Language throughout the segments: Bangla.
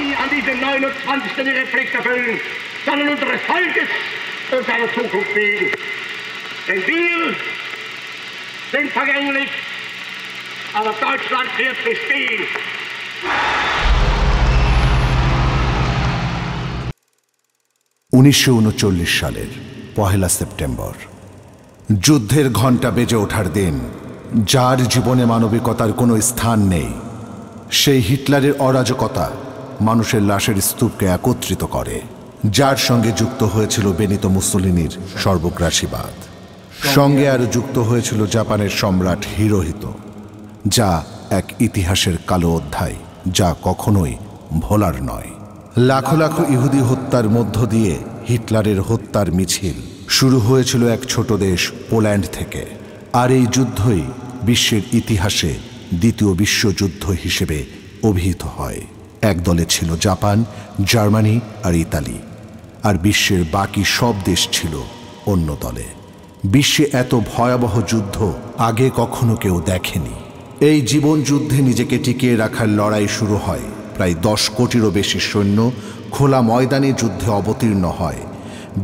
nie an diesem 29. ihre Pflicht erfüllen, sondern unseres Volkes und seiner Zukunft wegen. Denn wir sind vergänglich, aber Deutschland wird bestehen. সালের 1 সেপ্টেম্বর যুদ্ধের ঘণ্টা বেজে ওঠার দিন। যার জীবনে মানবিকতার কোনো স্থান নেই, সেই হিটলারের অরাজকতা মানুষের লাশের স্তূপকে একত্রিত করে। যার সঙ্গে যুক্ত হয়েছিল বেনিতো মুসোলিনির সর্বগ্রাসীবাদ, সঙ্গে আরও যুক্ত হয়েছিল জাপানের সম্রাট হিরোহিতো, যা এক ইতিহাসের কালো অধ্যায়, যা কখনোই ভোলার নয়। লাখো লাখো ইহুদি হত্যার মধ্য দিয়ে হিটলারের হত্যার মিছিল শুরু হয়েছিল এক ছোট দেশ পোল্যান্ড থেকে। আর এই যুদ্ধই বিশ্বের ইতিহাসে দ্বিতীয় বিশ্বযুদ্ধ হিসেবে অভিহিত হয়। এক দলে ছিল জাপান, জার্মানি আর ইতালি, আর বিশ্বের বাকি সব দেশ ছিল অন্য দলে। বিশ্বে এত ভয়াবহ যুদ্ধ আগে কখনো কেউ দেখেনি। এই জীবন যুদ্ধে নিজেকে টিকিয়ে রাখার লড়াই শুরু হয়। প্রায় 10 কোটিরও বেশি সৈন্য খোলা ময়দানে যুদ্ধে অবতীর্ণ হয়।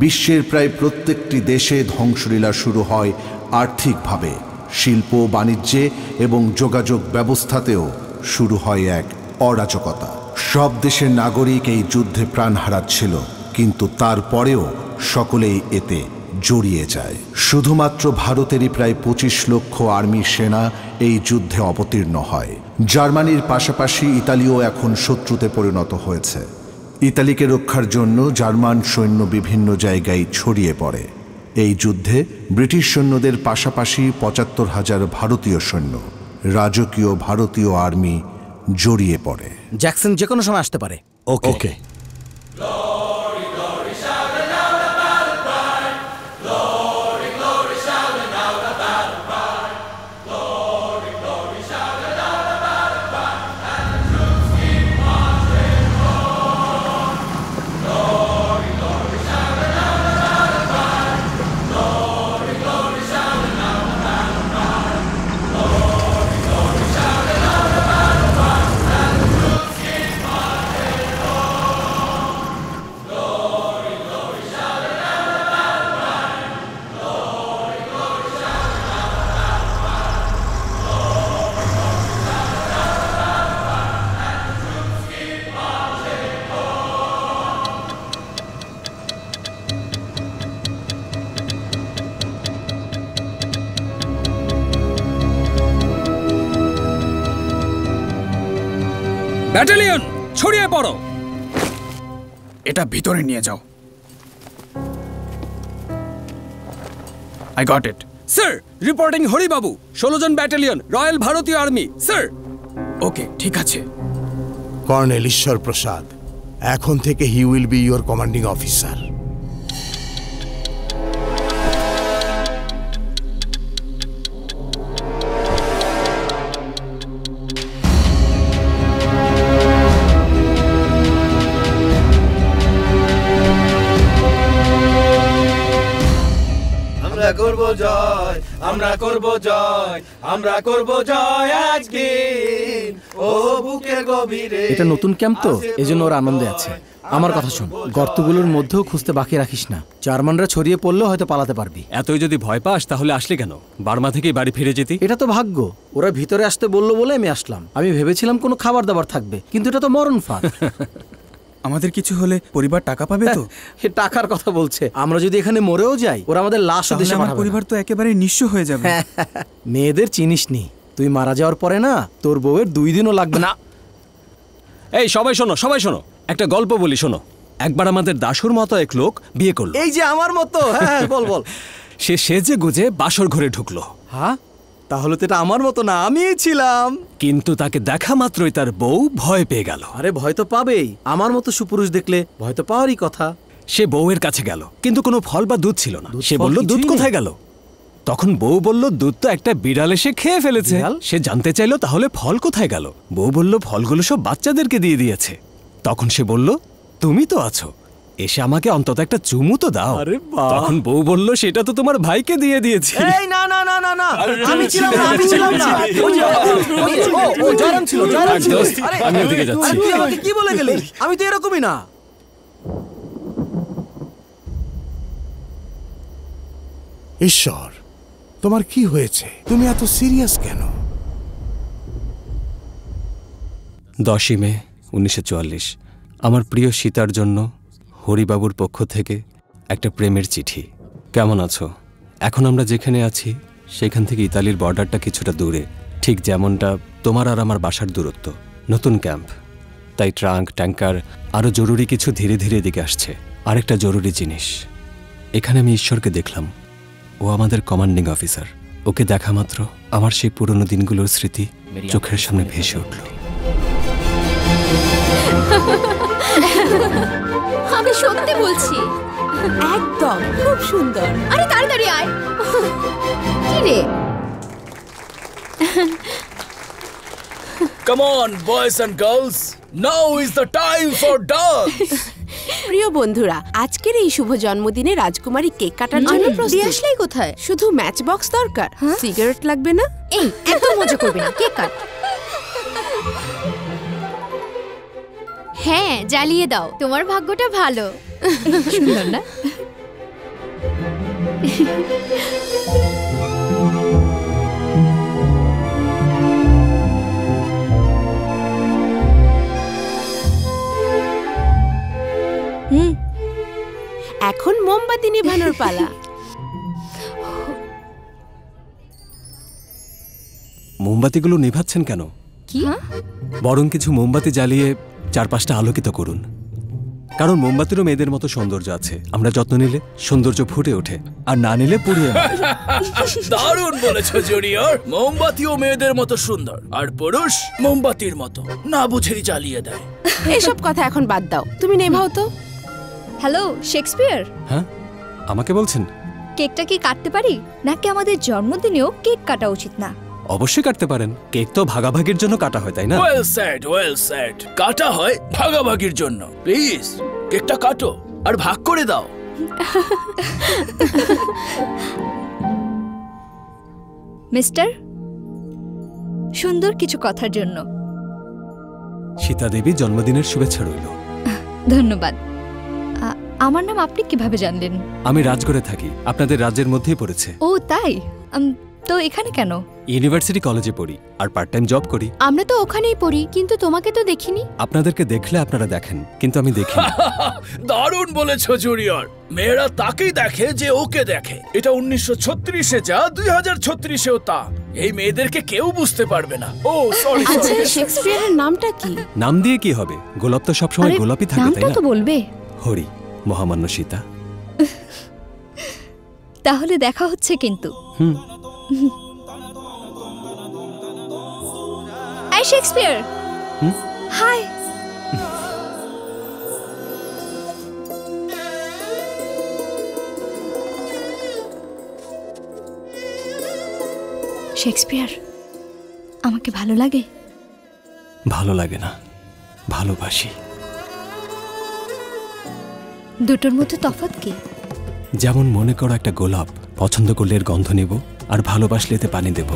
বিশ্বের প্রায় প্রত্যেকটি দেশে ধ্বংসলীলা শুরু হয় আর্থিকভাবে, শিল্প বাণিজ্যে এবং যোগাযোগ ব্যবস্থাতেও শুরু হয় এক অরাজকতা। সব দেশের নাগরিক এই যুদ্ধে প্রাণ হারাচ্ছিল, কিন্তু তারপরেও সকলেই এতে জড়িয়ে যায়। শুধুমাত্র ভারতেরই প্রায় 25 লক্ষ আর্মি সেনা এই যুদ্ধে অবতীর্ণ হয়। জার্মানির পাশাপাশি ইতালিও এখন শত্রুতে পরিণত হয়েছে। ইতালিকে রক্ষার জন্য জার্মান সৈন্য বিভিন্ন জায়গায় ছড়িয়ে পড়ে। এই যুদ্ধে ব্রিটিশ সৈন্যদের পাশাপাশি ৭৫,০০০ ভারতীয় সৈন্য, রাজকীয় ভারতীয় আর্মি জড়িয়ে পড়ে। জ্যাকসন যে কোনো সময় আসতে পারে। ওকে। ব্যাটালিয়ন ছড়িয়ে পড়ো। এটা ভিতরে নিয়ে যাও। I got it sir. Reporting Haribabu, 16 জন ব্যাটালিয়ন, রয়্যাল ভারতীয় আর্মি স্যার। ওকে, ঠিক আছে। কর্নেল ঈশ্বর প্রসাদ, এখন থেকে he will be your commanding officer. আমরা করব জয়, আমরা করব জয় আজকে ও বুকের গভীরে। এটা নতুন ক্যাম্প তো, এজন্য ওরা আনন্দে আছে। আমার কথা শোন, গর্তগুলোর মধ্যেও খুঁজতে বাকি রাখিস না। জার্মানরা ছড়িয়ে পড়লেও হয়তো পালাতে পারবি। এতই যদি ভয় পাস তাহলে আসলে কেন? বার্মা থেকেই বাড়ি ফিরে যেতি। এটা তো ভাগ্য, ওরা ভিতরে আসতে বললো বলে আমি আসলাম। আমি ভেবেছিলাম কোনো খাবার দাবার থাকবে, কিন্তু এটা তো মরণ ফাঁদ। আমাদের কিছু হলে পরিবার টাকা পাবে তো? সে টাকার কথা বলছে। আমরা যদি এখানে মরেও যাই, ওরা আমাদের লাশ দেশে আমার পরিবার তো একেবারে নিঃস্ব হয়ে যাবে। মেয়েদের চিনিস নি, তুই মারা যাওয়ার পরে না তোর বউয়ের 2 দিনও লাগবে না। এই সবাই শোনো, সবাই শোনো, একটা গল্প বলি শোনো। একবার আমাদের দাসুর মতো এক লোক বিয়ে করলো। এই যে আমার মতো। হ্যাঁ বল বল। সে সেজে গুজে বাসর ঘরে ঢুকলো। হ্যাঁ, তাহলে তো এটা আমার মতো না, আমিই ছিলাম। কিন্তু তাকে দেখা মাত্রই তার বউ ভয় পেয়ে গেল। আরে ভয় তো পাবেই, আমার মতো সুপুরুষ দেখলে ভয় তো পাওয়ারই কথা। সে বউয়ের কাছে গেল, কিন্তু কোনো ফল বা দুধ ছিল না। সে বলল, দুধ কোথায় গেল? তখন বউ বলল, দুধ তো একটা বিড়াল এসে খেয়ে ফেলেছে। সে জানতে চাইলো, তাহলে ফল কোথায় গেল? বউ বলল, ফলগুলো সব বাচ্চাদেরকে দিয়ে দিয়েছে। তখন সে বলল, তুমি তো আছো, এসে আমাকে অন্তত একটা চুমু তো দাও। আরে বাহ। তখন বউ বলল সেটা তো তোমার ভাইকে দিয়ে দিয়েছি। এই না না না না না, আমি ছিলাম না, আমি ছিলাম না। ও জয়রাম ছিল, জয়রাম ছিল। দোস্ত, আমি ওদিকে যাচ্ছি। তুই আমাকে কি বলে গেলি? আমি তো এরকমই না। ঈশ্বর, তোমার কি হয়েছে? তুমি এত সিরিয়াস কেন? 10ই মে 1944 আমার প্রিয় সীতার জন্য হরিবাবুর পক্ষ থেকে একটা প্রেমের চিঠি। কেমন আছো? এখন আমরা যেখানে আছি সেখান থেকে ইতালির বর্ডারটা কিছুটা দূরে, ঠিক যেমনটা তোমার আর আমার বাসার দূরত্ব। নতুন ক্যাম্প, তাই ট্রাঙ্ক ট্যাঙ্কার আরও জরুরি কিছু ধীরে ধীরে এদিকে আসছে। আরেকটা জরুরি জিনিস, এখানে আমি ঈশ্বরকে দেখলাম। ও আমাদের কমান্ডিং অফিসার। ওকে দেখা মাত্র আমার সেই পুরনো দিনগুলোর স্মৃতি চোখের সামনে ভেসে উঠল। আমি সত্যি বলছি, একদম খুব সুন্দর। আরে তাড়াতাড়ি আয়। কি রে? Come on, boys and girls. Now is the time for dance. প্রিয় বন্ধুরা, আজকের এই শুভ জন্মদিনে রাজকুমারী কেক কাটার জন্য প্রস্তুত। আসলেই কোথায়? শুধু ম্যাচ বক্স দরকার, সিগারেট লাগবে না। এই একদম মজা করবি না, কেক কাট। হ্যাঁ, জ্বালিয়ে দাও। তোমার ভাগ্যটা ভালো। সুন্দর না? এখন মোমবাতি নিভানোর পালা। মোমবাতিগুলো নিভাচ্ছেন কেন? কি? বরং কিছু মোমবাতি জ্বালিয়ে চারপাশটা আলোকিত করুন। কারণ মোমবাতিরও মেয়েদের মতো সৌন্দর্য আছে। আমরা যত্ন নিলে সৌন্দর্য ফুটে ওঠে, আর না নিলে পুড়িয়ে মারে। দারুণ বলেছো জুনিয়র। মোমবাতিও মেয়েদের মতো সুন্দর, আর পুরুষ মোমবাতির মতো না বুঝেই জ্বালিয়ে দেয়। এসব কথা এখন বাদ দাও, তুমি নেভাও তো। হ্যালো শেক্সপিয়ার, হ্যাঁ, আমাকে বলছেন? কেকটা কি কাটতে পারি, নাকি আমাদের জন্মদিনেও কেক কাটা উচিত না? অবশ্যই কাটতে পারেন। কেক তো ভাগাভাগির জন্য কাটা হয়, তাই না? Well said, well said. কাটা হয় ভাগাভাগির জন্য। প্লিজ কেকটা কাটো আর ভাগ করে দাও। মিস্টার, সুন্দর কিছু কথার জন্য। সীতা দেবী জন্মদিনের শুভেচ্ছা রইল। ধন্যবাদ। আমার নাম আপনি কিভাবে জানলেন? আমি রাজগড়ে থাকি, আপনাদের রাজ্যের মধ্যেই পড়েছে। ও তাই? তো এখানে কেন? ইউনিভার্সিটি কলেজে পড়ি আর পার্ট টাইম জব করি। আমরা তো ওখানেই পড়ি, কিন্তু তোমাকে তো দেখিনি। আপনাদেরকে দেখলে আপনারা দেখেন, কিন্তু আমি দেখি না। দারুণ বলেছো জুনিয়র। মেয়েরা তাকেই দেখে যে ওকে দেখে। এটা 1936-এ যা, 2036-এও তা। এই মেয়েদেরকে কেউ বুঝতে পারবে না। ও সরি। আচ্ছা, শেক্সপিয়ারের নামটা কি? নাম দিয়ে কি হবে? গোলাপ তো সবসময় গোলাপই থাকে, তাই নামটা না? তো বলবে। হরি, মহামান্য সীতা। তাহলে দেখা হচ্ছে কিন্তু। এই শেক্সপিয়ার, হাই। শেক্সপিয়ার, আমাকে ভালো লাগে? ভালো লাগে না, ভালোবাসি। দুটোর মধ্যে তফাৎ কি? যেমন মনে করো একটা গোলাপ, পছন্দ করলে এর গন্ধ নেব, আর ভালোবাসলে এতে পানি দেব।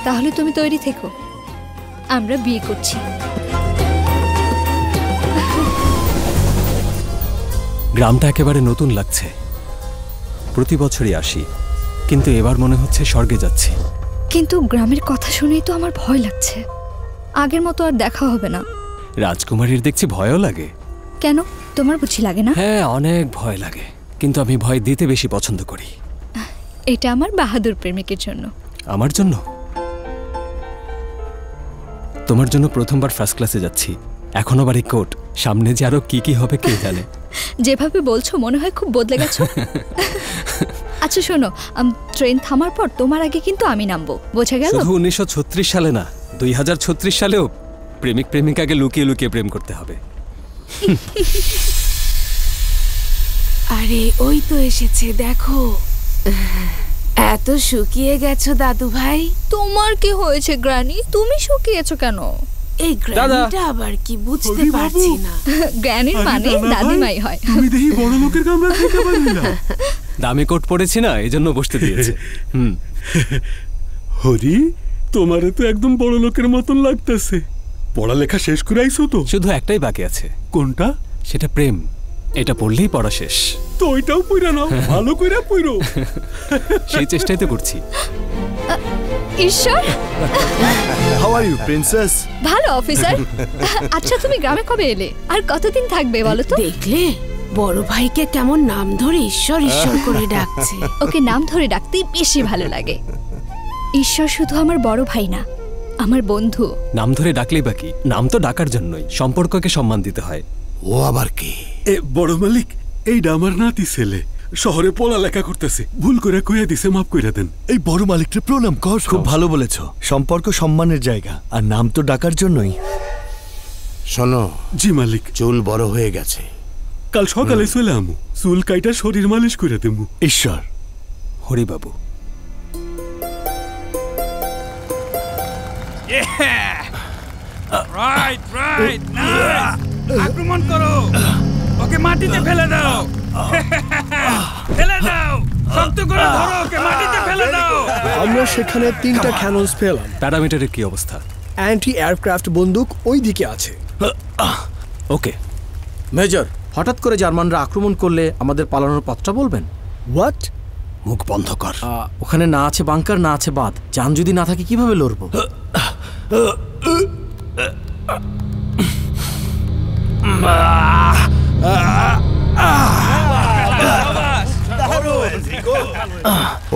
তাহলে তুমি তৈরি থেকো, আমরা বিয়ে করছি। গ্রামটা একেবারে নতুন লাগছে। প্রতি বছরই আসি, কিন্তু এবার মনে হচ্ছে স্বর্গে যাচ্ছি। কিন্তু গ্রামের কথা শুনেই তো আমার ভয় লাগছে। আগের মতো আর দেখা হবে না। রাজকুমারীর দেখছি ভয়ও লাগে। কেন, তোমার বুঝি লাগে না? হ্যাঁ, অনেক ভয় লাগে, কিন্তু আমি ভয় দিতে বেশি পছন্দ করি। এটা আমার বাহাদুর প্রেমিকের জন্য। আমার জন্য? তোমার জন্য প্রথমবার ফার্স্ট ক্লাসে যাচ্ছি, এখন আবার এই কোট। সামনে যে আরো কি কি হবে কে জানে। যেভাবে বলছো মনে হয় খুব বদলে গেছো। আচ্ছা শোনো, ট্রেন থামার পর তোমার আগে কিন্তু আমি নামবো, বোঝা গেল? শুধু 1936 সালে না, 2036 সালেও প্রেমিক প্রেমিকাকে লুকিয়ে লুকিয়ে প্রেম করতে হবে। আরে ওই তো এসেছে, দেখো। এত শুকিয়ে গেছো দাদু ভাই। তোমার কি হয়েছে গ্রানি? তুমি শুকিয়েছো কেন? এই গ্র্যানিটা আবার কি বুঝতে পারছি না। গ্র্যানির মানে দাদিমাই হয়। তুমি দেখি বড় লোকের কামরা থেকে পারলা। দামি কোট পড়েছি না, এইজন্য বসতে দিয়েছে। হরি, তোমারে তো একদম বড় লোকের মতন লাগতেছে। পড়ালেখা শেষ করে আইছো তো? শুধু একটাই বাকি আছে। কোনটা? সেটা প্রেম। এটা পড়লেই পড়া শেষ। তো ওইটাও পড়া নাও, ভালো কইরা পড়ো। সেই চেষ্টাই তো করছি। ঈশ্বর, হাউ আর ইউ প্রিন্সেস? ভালো অফিসার। আচ্ছা, তুমি গ্রামে কবে এলে আর কতদিন থাকবে বলো তো? দেখলে বড় ভাইকে কেমন নাম ধরে ঈশ্বর ঈশ্বর করে ডাকছে। ওকে নাম ধরে ডাকতেই বেশি ভালো লাগে। ঈশ্বর শুধু আমার বড় ভাই না, আমার বন্ধু। নাম ধরে ডাকলেই বাকি, নাম তো ডাকার জন্যই। সম্পর্ককে সম্মান দিতে হয়। ও আবার কি? এ বড় মালিক, এইটা আমার নাতি ছেলে, শহরে পড়ালেখা করতেছে। ভুল করে কইয়া দিছে, মাফ কইরা দেন। এই বড় মালিককে প্রণাম কর। খুব ভালো বলেছো। সম্পর্ক সম্মানের জায়গা, আর নাম তো ডাকার জন্যই। শোনো। জি মালিক। চুল বড় হয়ে গেছে, কাল সকালে চলে আমু, চুল কাইটা শরীর মালিশ করে দেবো। ঈশ্বর। হরিবাবু। Right right, nice. আক্রমণ করো, ওকে মাটিতে ফেলে দাও। ফেলে দাও, শক্ত করে ধরো, ওকে মাটিতে ফেলে দাও। আমরা সেখানে 3টা ক্যাননস পেলাম। প্যারামিটারের কি অবস্থা? অ্যান্টি এয়ারক্রাফট বন্দুক ওই দিকে আছে। ওকে মেজর, হঠাৎ করে জার্মানরা আক্রমণ করলে আমাদের পালানোর পথটা বলবেন? হোয়াট? মুখ বন্ধ কর। ওখানে না আছে বাংকার, না আছে বাঁধ। জান যদি না থাকে কিভাবে লড়বো?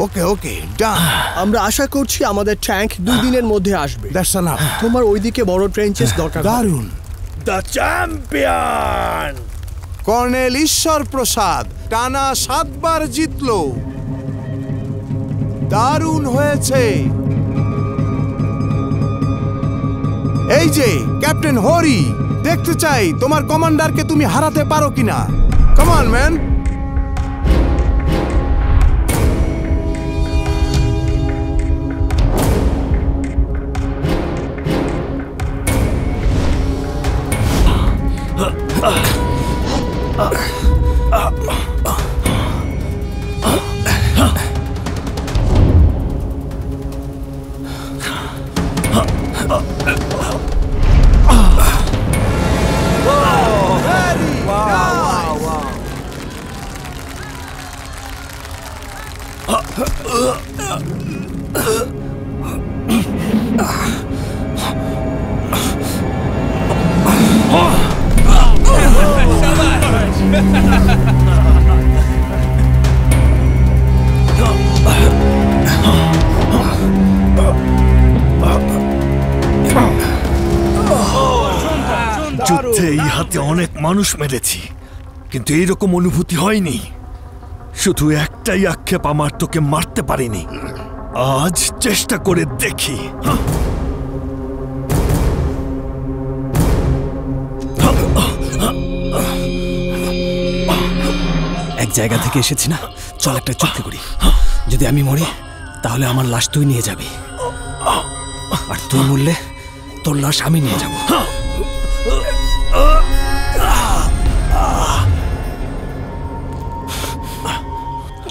ওকে ওকে, ডান। আমরা আশা করছি আমাদের ট্যাঙ্ক 2 দিনের মধ্যে আসবে। That's enough. তোমার ওইদিকে বড় ট্রেঞ্চেস দরকার। দারুণ। দ্য চ্যাম্পিয়ন কর্নেল ঈশ্বর প্রসাদ টানা 7 বার জিতলো। দারুণ হয়েছে। এই যে ক্যাপ্টেন হরি, দেখতে চাই তোমার কমান্ডারকে তুমি হারাতে পারো কিনা। Come on man. যুদ্ধে এই হাতে অনেক মানুষ মেরেছি, কিন্তু এইরকম অনুভূতি হয়নি। শুধু একটাই আক্ষেপ, আমার তোকে মারতে পারিনি। আজ চেষ্টা করে দেখি। এক জায়গা থেকে এসেছি না, চল একটা চুক্তি করি। যদি আমি মরি তাহলে আমার লাশ তুই নিয়ে যাবি, আর তুই মরলে তোর লাশ আমি নিয়ে যাব।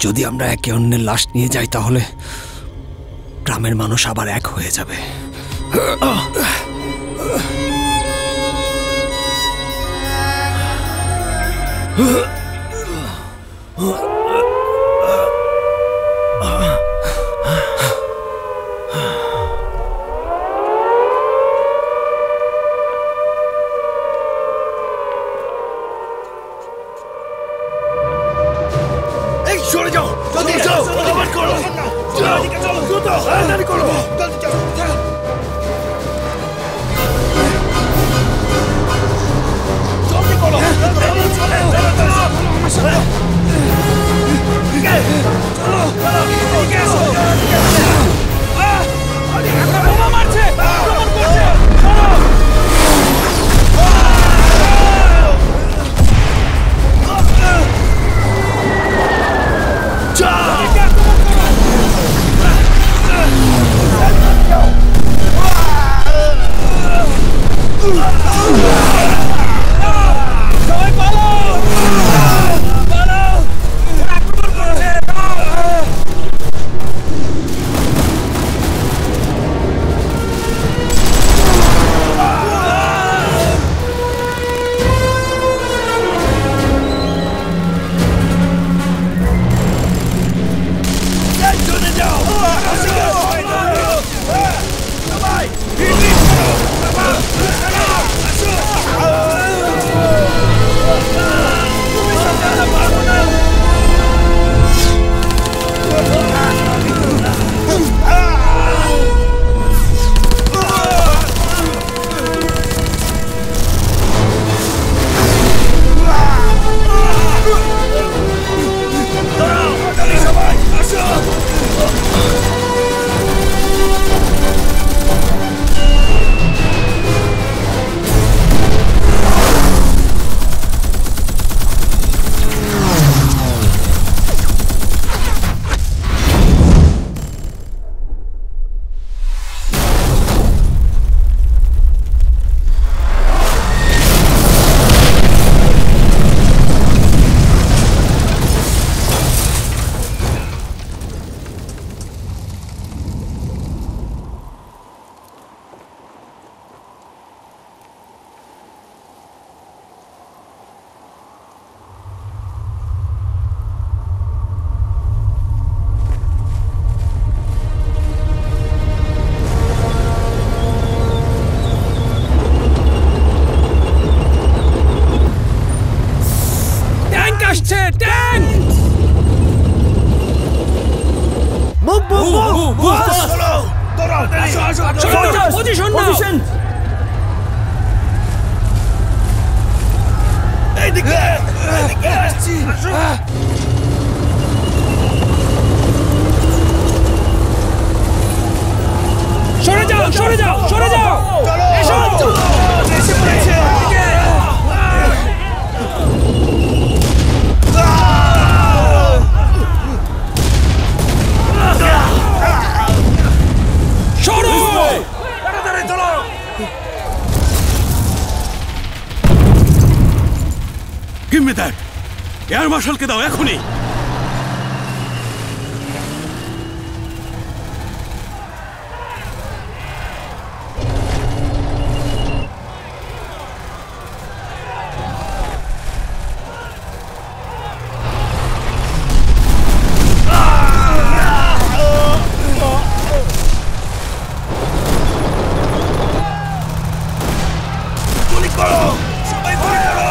যদি আমরা একে অন্যের লাশ নিয়ে যাই তাহলে গ্রামের মানুষ আবার এক হয়ে যাবে। সরে যাও, জলদি যাও, কভার করো, যাও, চলো, দ্রুত, তাড়াতাড়ি করো, জলদি যাও, জলদি করো, চলো, চলো, চলো, চলো, আমার সাথে। পজিশন নাও। এইদিকে আসছি। সরে যাও, সরে যাও, সরে যাও। এসো, এসে পড়েছে। সরো, তাড়াতাড়ি চলো। Give me that! এয়ার মার্শালকে দাও এখনই। গুলি করো, সবাই গুলি করো।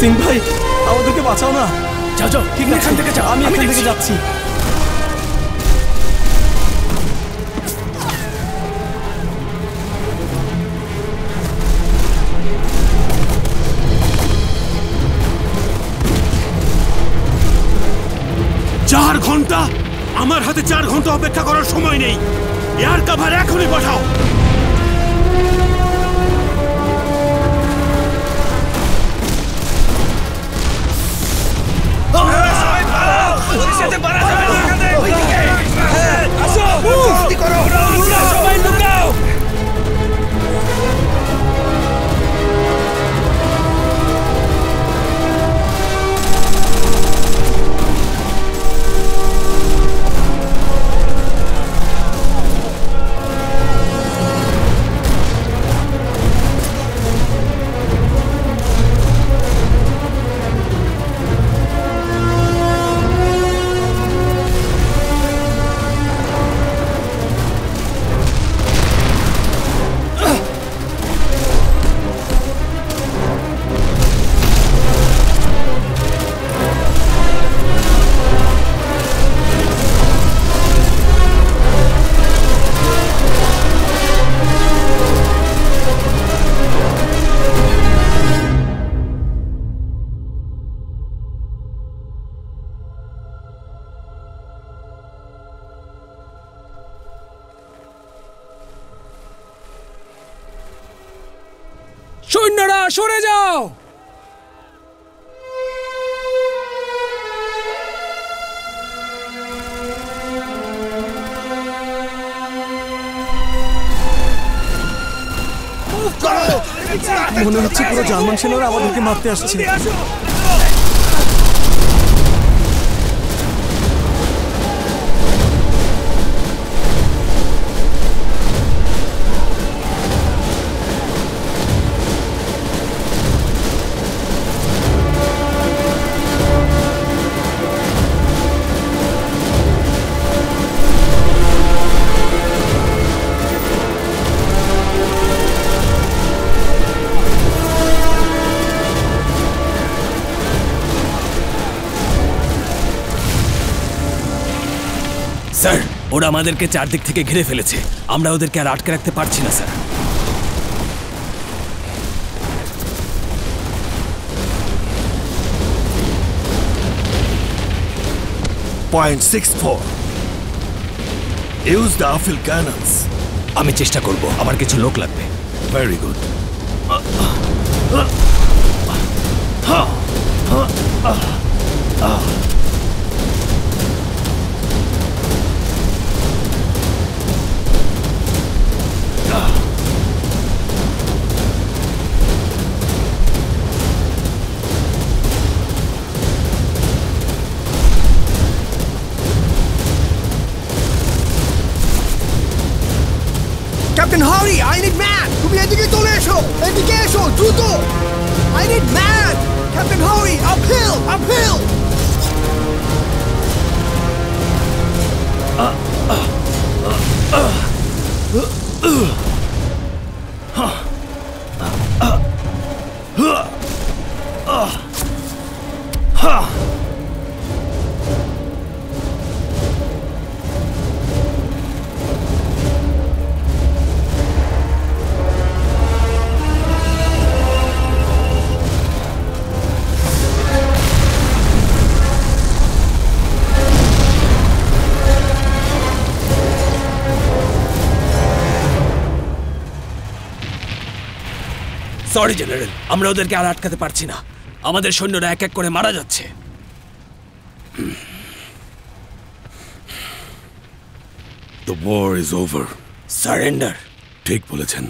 সিং ভাই, আমাদেরকে বাঁচাও না। যাও যাও, ঠিক আছে, এখান থেকে যাও, আমি এখান থেকে দেখছি। যাচ্ছি। চার ঘন্টা? আমার হাতে 4 ঘন্টা অপেক্ষা করার সময় নেই। এয়ার কাভার এখনই পাঠাও। সবাই লুকাও। সৈন্যরা সরে যাও। মনে হচ্ছে পুরো জার্মান সেনারা আমাদেরকে মারতে আসছে। স্যার, ওরা আমাদেরকে চারদিক থেকে ঘিরে ফেলেছে। আমরা ওদেরকে আর আটকে রাখতে পারছি না sir. Point 64. Use the Affel cannons. আমি চেষ্টা করব, আমার কিছু লোক লাগবে। Very good. নিড ম্যান, তুমি এদিকে চলে এসো, এদিকে এসো দ্রুত। I need man, captain Hari, uphill, uphill. Sorry general, আমরা ওদেরকে আর আটকাতে পারছি না। আমাদের সৈন্যরা এক এক করে মারা যাচ্ছে। The war is over. Surrender. ঠিক বলেছেন।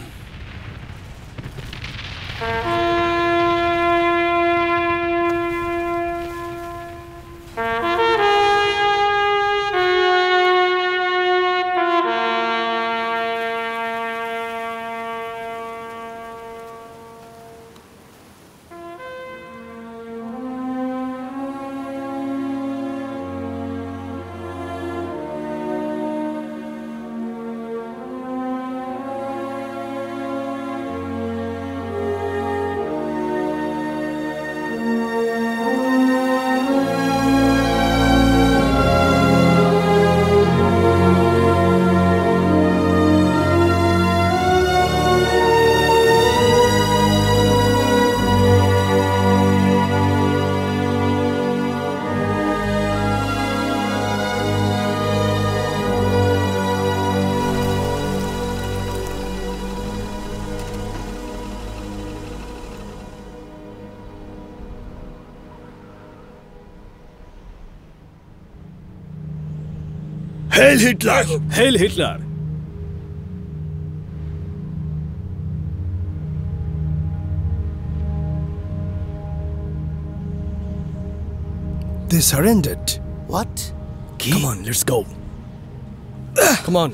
Heil Hitler! Heil Hitler! They surrendered. What? Come on, let's go. Come on.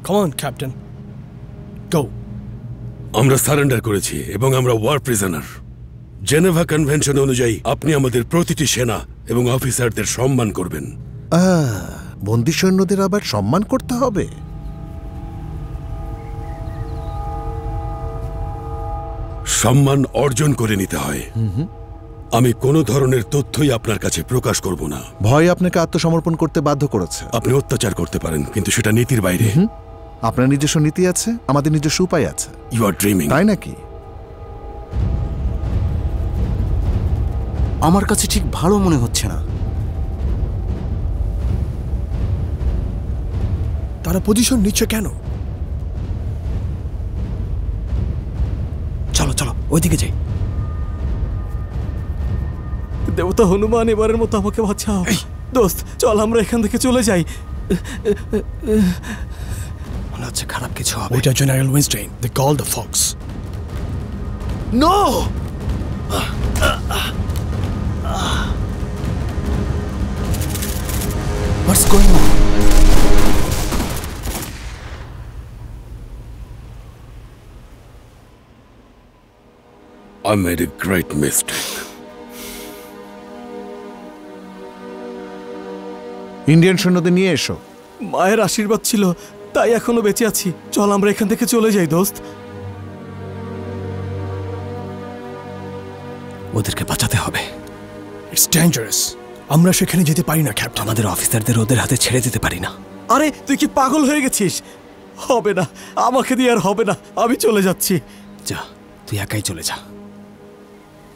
Come on, Captain. Go. আমরা সারেন্ডার করেছি এবং আমরা ওয়ার প্রিজনার। জেনেভা কনভেনশন অনুযায়ী আপনি আমাদের প্রতিটি সেনা এবং অফিসারদের সম্মান করবেন। বন্দী সৈন্যদের আবার সম্মান করতে হবে? সম্মান অর্জন করে নিতে হয়। আমি কোনো ধরনের তথ্যই আপনার কাছে প্রকাশ করব না। ভয় আপনাকে আত্মসমর্পণ করতে বাধ্য করেছে। আপনি অত্যাচার করতে পারেন, কিন্তু সেটা নীতির বাইরে। আপনার নিজস্ব নীতি আছে, আমাদের নিজস্ব উপায় আছে। You are dreaming. তাই নাকি? আমার কাছে ঠিক ভালো মনে হচ্ছে না। তারা পজিশন নিচ্ছে কেন? চলো চলো ওইদিকে যাই। দেবতা হনুমান, এবারের মতো আমাকে বাঁচাও। দোস্ত চল আমরা এখান থেকে চলে যাই। মনে হচ্ছে খারাপ কিছু হবে। ওইটা general Weinstein, they call the fox. No! What's going on? I made a great mistake. Indian সৈন্যদের নিয়ে এসো। মায়ের আশীর্বাদ ছিল তাই এখনো বেঁচে আছি। চল আমরা এখান থেকে চলে যাই দোস্ত। ওদেরকে বাঁচাতে হবে। It's dangerous. আমরা সেখানে যেতে পারি না ক্যাপ্টেন। আমাদের অফিসারদের ওদের হাতে ছেড়ে দিতে পারি না। আরে তুই কি পাগল হয়ে গেছিস? হবে না, আমাকে দিয়ে আর হবে না। আমি চলে যাচ্ছি। যা, তুই একাই চলে যা।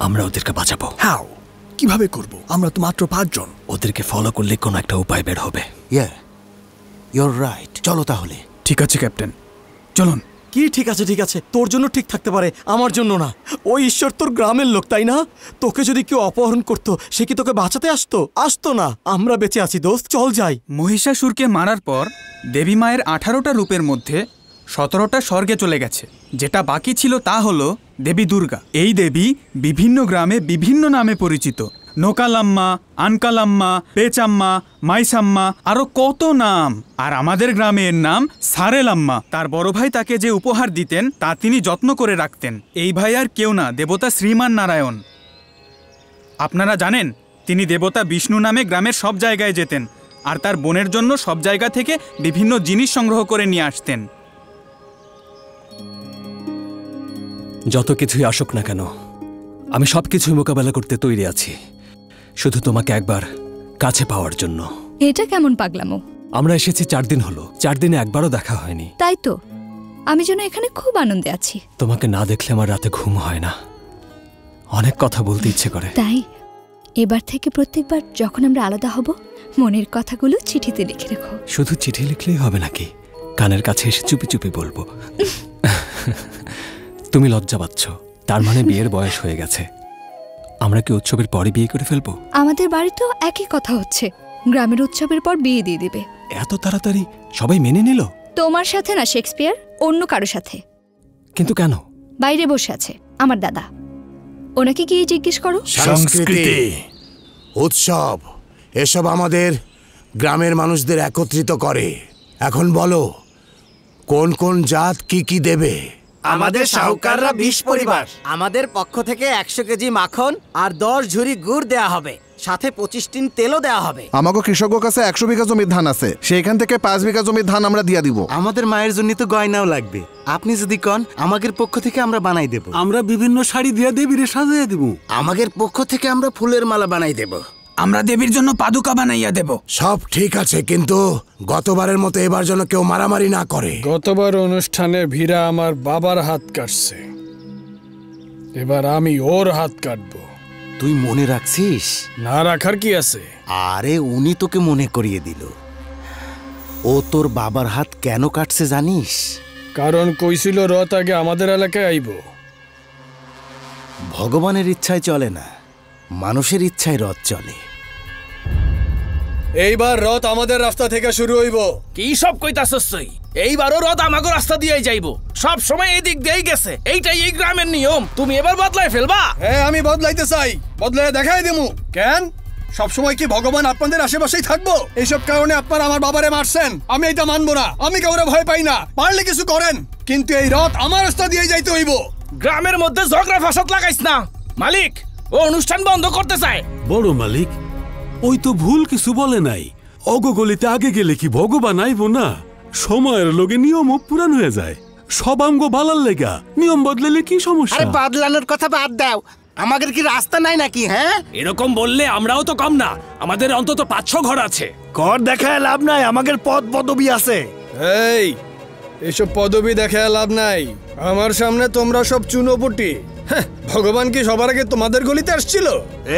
আমরা ওদেরকে বাঁচাবো। হাউ? কিভাবে করব? আমরা তো মাত্র 5 জন। ওদেরকে ফলো করলে কোনো একটা উপায় বের হবে। Yeah, you're right. চলো তাহলে। ঠিক আছে ক্যাপ্টেন, চলুন। কি ঠিক আছে? ঠিক আছে, তোর জন্য ঠিক থাকতে পারে, আমার জন্য না। ওই ঈশ্বর তোর গ্রামের লোক, তাই না? তোকে যদি কেউ অপহরণ করতো, সে কি তোকে বাঁচাতে আসতো? আসতো না। আমরা বেঁচে আছি দোস্ত, চল যাই। মহিষাসুরকে মারার পর দেবী মায়ের 18টা রূপের মধ্যে 17টা স্বর্গে চলে গেছে। যেটা বাকি ছিল তা হলো দেবী দুর্গা। এই দেবী বিভিন্ন গ্রামে বিভিন্ন নামে পরিচিত। নোকালাম্মা, আনকালাম্মা, পেচাম্মা, মাইসাম্মা, আরো কত নাম। আর আমাদের গ্রামের নাম সারেলাম্মা। তার বড় ভাই তাকে যে উপহার দিতেন তা তিনি যত্ন করে রাখতেন। এই ভাই আর কেউ না, দেবতা শ্রীমান নারায়ণ। আপনারা জানেন তিনি দেবতা বিষ্ণু নামে গ্রামের সব জায়গায় যেতেন আর তার বোনের জন্য সব জায়গা থেকে বিভিন্ন জিনিস সংগ্রহ করে নিয়ে আসতেন। যত কিছুই আসুক না কেন, আমি সব কিছুই মোকাবেলা করতে তৈরি আছি, শুধু তোমাকে একবার কাছে পাওয়ার জন্য। এটা কেমন পাগলামো? আমরা এসেছি 4 দিন হলো, 4 দিনে একবারও দেখা হয়নি। তাই তো, আমি যেন এখানে খুব আনন্দে আছি। তোমাকে না দেখলে আমার রাতে ঘুম হয় না, অনেক কথা বলতে ইচ্ছে করে। তাই এবার থেকে প্রত্যেকবার যখন আমরা আলাদা হব, মনের কথাগুলো চিঠিতে লিখে রেখো। শুধু চিঠি লিখলেই হবে নাকি? কানের কাছে এসে চুপি চুপি বলবো। তুমি লজ্জা পাচ্ছ, তার মানে বিয়ের বয়স হয়ে গেছে। আমরা কি উৎসবের পরে বিয়ে করে ফেলবো? আমাদের বাড়িতেও একই কথা হচ্ছে, গ্রামের উৎসবের পর বিয়ে দিয়ে দিবে। এত তাড়াতাড়ি সবাই মেনে নিল? তোমার সাথে না শেক্সপিয়ার, অন্য কারো সাথে। কিন্তু কেন? বাইরে বসে আছে আমার দাদা, ওনাকে গিয়ে জিজ্ঞেস করো। সংস্কৃতি, উৎসব, এসব আমাদের গ্রামের মানুষদের একত্রিত করে। এখন বলো, কোন কোন জাত কি কি দেবে? আমাদের শাহুকাররা 20 পরিবার। আমাদের পক্ষ থেকে 100 কেজি মাখন আর 10 ঝুড়ি গুড় দেয়া হবে, সাথে 25 টিন তেলও দেয়া হবে। আমাকে কৃষকের কাছে 100 বিঘা জমির ধান আছে, সেখান থেকে 5 বিঘা জমির ধান আমরা দিয়া দিব। আমাদের মায়ের জন্য তো গয়নাও লাগবে, আপনি যদি কন আমাদের পক্ষ থেকে আমরা বানাই দেব। আমরা বিভিন্ন শাড়ি দিয়ে দেবীরে সাজিয়ে দেব। আমাদের পক্ষ থেকে আমরা ফুলের মালা বানাই দেব। আমরা দেবীর জন্য পাদুকা বানাইয়া দেব। সব ঠিক আছে, কিন্তু গতবারের মতো এবার যেন কেউ মারামারি না করে। গতবার অনুষ্ঠানে ভীরা আমার বাবার হাত কাটছে, এবার আমি ওর হাত কাটবো। তুই মনে রাখছিস? না রাখার কি আছে? আরে উনি তোকে মনে করিয়ে দিল। ও তোর বাবার হাত কেন কাটছে জানিস? কারণ কইছিল রথ আগে আমাদের এলাকায় আইব। ভগবানের ইচ্ছায় চলে না, মানুষের ইচ্ছায় রথ চলে। এইবার রথ আমাদের রাস্তা থেকে শুরু হইব। কি সব কইতাছস তুই? এইবারও রথ আমাগো রাস্তা দিয়েই যাইব, সব সময় এই দিক দিয়েই গেছে, এইটাই এই গ্রামের নিয়ম। তুমি এবার বদলাই ফেলবা? হ্যাঁ, আমি বদলাইতে চাই, বদলাই দেখাই দেবো। কেন সবসময় কি ভগবান আপনাদের আশেপাশেই থাকবো? এইসব কারণে আপনারা আমার বাবারে মারছেন, আমি এটা মানবো না। আমি কাউরে ভয় পাই না, পারলে কিছু করেন, কিন্তু এই রথ আমার রাস্তা দিয়ে যাইতে হইব। গ্রামের মধ্যে ঝগড়া ফাসাদ লাগাইস না। মালিক, ও অনুষ্ঠান বন্ধ করতে চায়। বড় মালিক, ওই তো ভুল কিছু বলে নাই। অগগলিতে আগে গেলে কি ভগবান আইব না? সময়ের লগে নিয়মও পুরান হয়ে যায়। সব আমগো ভালার লেগা নিয়ম বদলালে কি সমস্যা? আরে বদলানোর কথা বাদ দাও, আমাদের কি রাস্তা নাই নাকি? হ্যাঁ, এরকম বললে আমরাও তো কম না, আমাদের অন্তত 5-6 ঘর আছে। কর দেখায় লাভ নাই, আমাদের পদ পদবি আছে। এই এসব পদবি দেখে লাভ নাই, আমার সামনে তোমরা সব চুনোপুটি। ভগবান কি সবার আগে তোমাদের গলিতে আসছিল?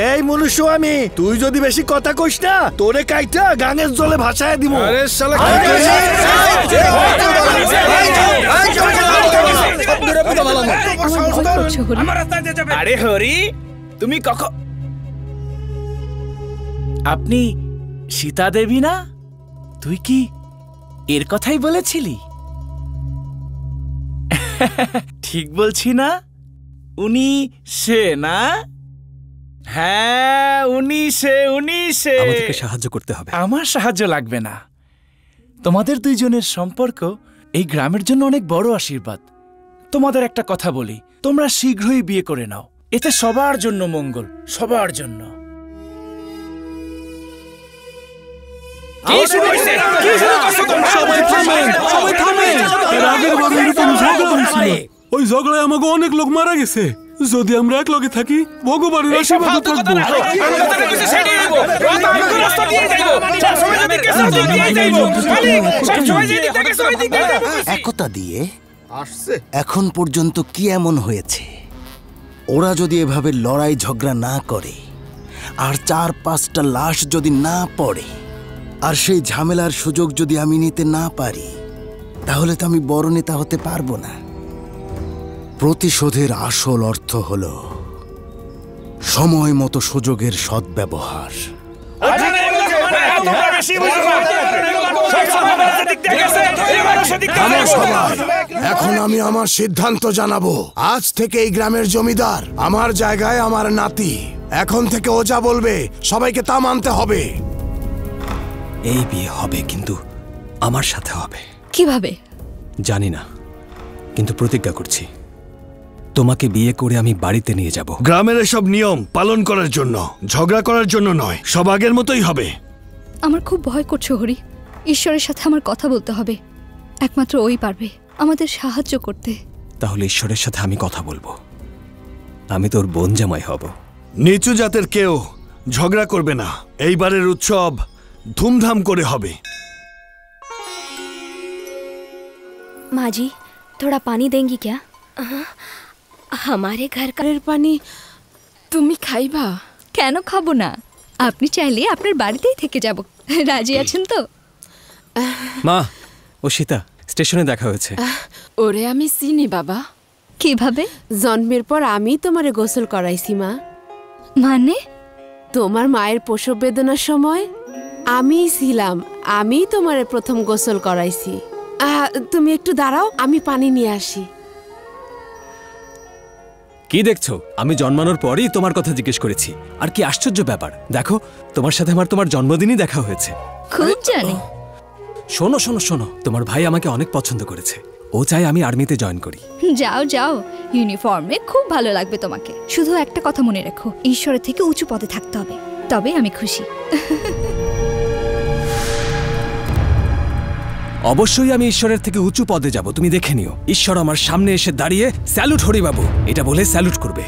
এই মনুষ্য আমি, তুই যদি বেশি কথা কইস না তোরে কাইটা গাঙের জলে ভাসায় দিব। আরে শালা, আরে হরি, তুমি আপনি সীতা দেবী না? তুই কি এর কথাই বলেছিলি? ঠিক বলছি না? উনি সে না? হ্যাঁ, উনি সে। আমাদেরকে সাহায্য করতে হবে। আমার সাহায্য লাগবে না। তোমাদের দুইজনের সম্পর্ক এই গ্রামের জন্য অনেক বড় আশীর্বাদ। তোমাদের একটা কথা বলি, তোমরা শীঘ্রই বিয়ে করে নাও, এতে সবার জন্য মঙ্গল, সবার জন্য। ওই ঝগড়ায় আমাকে অনেক লোক মারা গেছে। যদি আমরা এক লগে থাকি, ভগবানের আশীর্বাদ থাকবো। একতা দিয়ে আসছে। এখন পর্যন্ত কি এমন হয়েছে? ওরা যদি এভাবে লড়াই ঝগড়া না করে, আর 4-5টা লাশ যদি না পড়ে, আর সেই ঝামেলার সুযোগ যদি আমি নিতে না পারি, তাহলে তো আমি বড় নেতা হতে পারবো না। প্রতিশোধের আসল অর্থ হল সময় মতো সুযোগের সদ্ব্যবহার। এখন আমি আমার সিদ্ধান্ত জানাবো। আজ থেকে এই গ্রামের জমিদার আমার জায়গায় আমার নাতি। এখন থেকে ও যা বলবে সবাইকে তা মানতে হবে। এই বিয়ে হবে, কিন্তু আমার সাথে হবে। কিভাবে জানি না, কিন্তু প্রতিজ্ঞা করছি তোমাকে বিয়ে করে আমি বাড়িতে নিয়ে যাব। গ্রামের এসব নিয়ম পালন করার জন্য, ঝগড়া করার জন্য নয়। সব আগের মতোই হবে। আমার খুব ভয় করছে হরি। ঈশ্বরের সাথে আমার কথা বলতে হবে, একমাত্র ওই পারবে আমাদের সাহায্য করতে। তাহলে ঈশ্বরের সাথে আমি কথা বলবো, আমি তোর বোন জামাই হব। নিচু জাতের কেউ ঝগড়া করবে না। এইবারের উৎসব ধুমধাম করে হবে। माँ जी थोड़ा पानी देंगी क्या? हमारे घर का পানি তুমি খাইবা? কেন খাবো না, আপনি চাইলে আপনার বাড়িতেই থেকে যাব। রাজি আছেন তো? মা ও সীতা, স্টেশনে দেখা হয়েছে। ওরে আমি চিনি বাবা। কিভাবে? জন্মের পর আমি তোমারে গোসল করাইছি মা। মানে? তোমার মায়ের প্রসব বেদনার সময় আমিই ছিলাম, আমি তোমারে প্রথম গোসল করাইছি। তুমি একটু দাঁড়াও, আমি পানি নিয়ে আসি। কি দেখছো? আমি জন্মানোর পরই তোমার কথা জিজ্ঞেস করেছি। আর কি আশ্চর্য ব্যাপার, দেখো তোমার সাথে আমার তোমার জন্মদিনই দেখা হয়েছে। খুব জানি। শোনো শোনো শোনো, তোমার ভাই আমাকে অনেক পছন্দ করেছে। ও চাই আমি আর্মিতে জয়েন করি। যাও যাও, ইউনিফর্মে খুব ভালো লাগবে তোমাকে। শুধু একটা কথা মনে রেখো, ঈশ্বরের থেকে উঁচু পদে থাকতে হবে, তবে আমি খুশি। অবশ্যই আমি ঈশ্বরের থেকে উঁচু পদে যাব, তুমি দেখে নিও। ঈশ্বর আমার সামনে এসে দাঁড়িয়ে স্যালুট হরিবাবু এটা বলে স্যালুট করবে।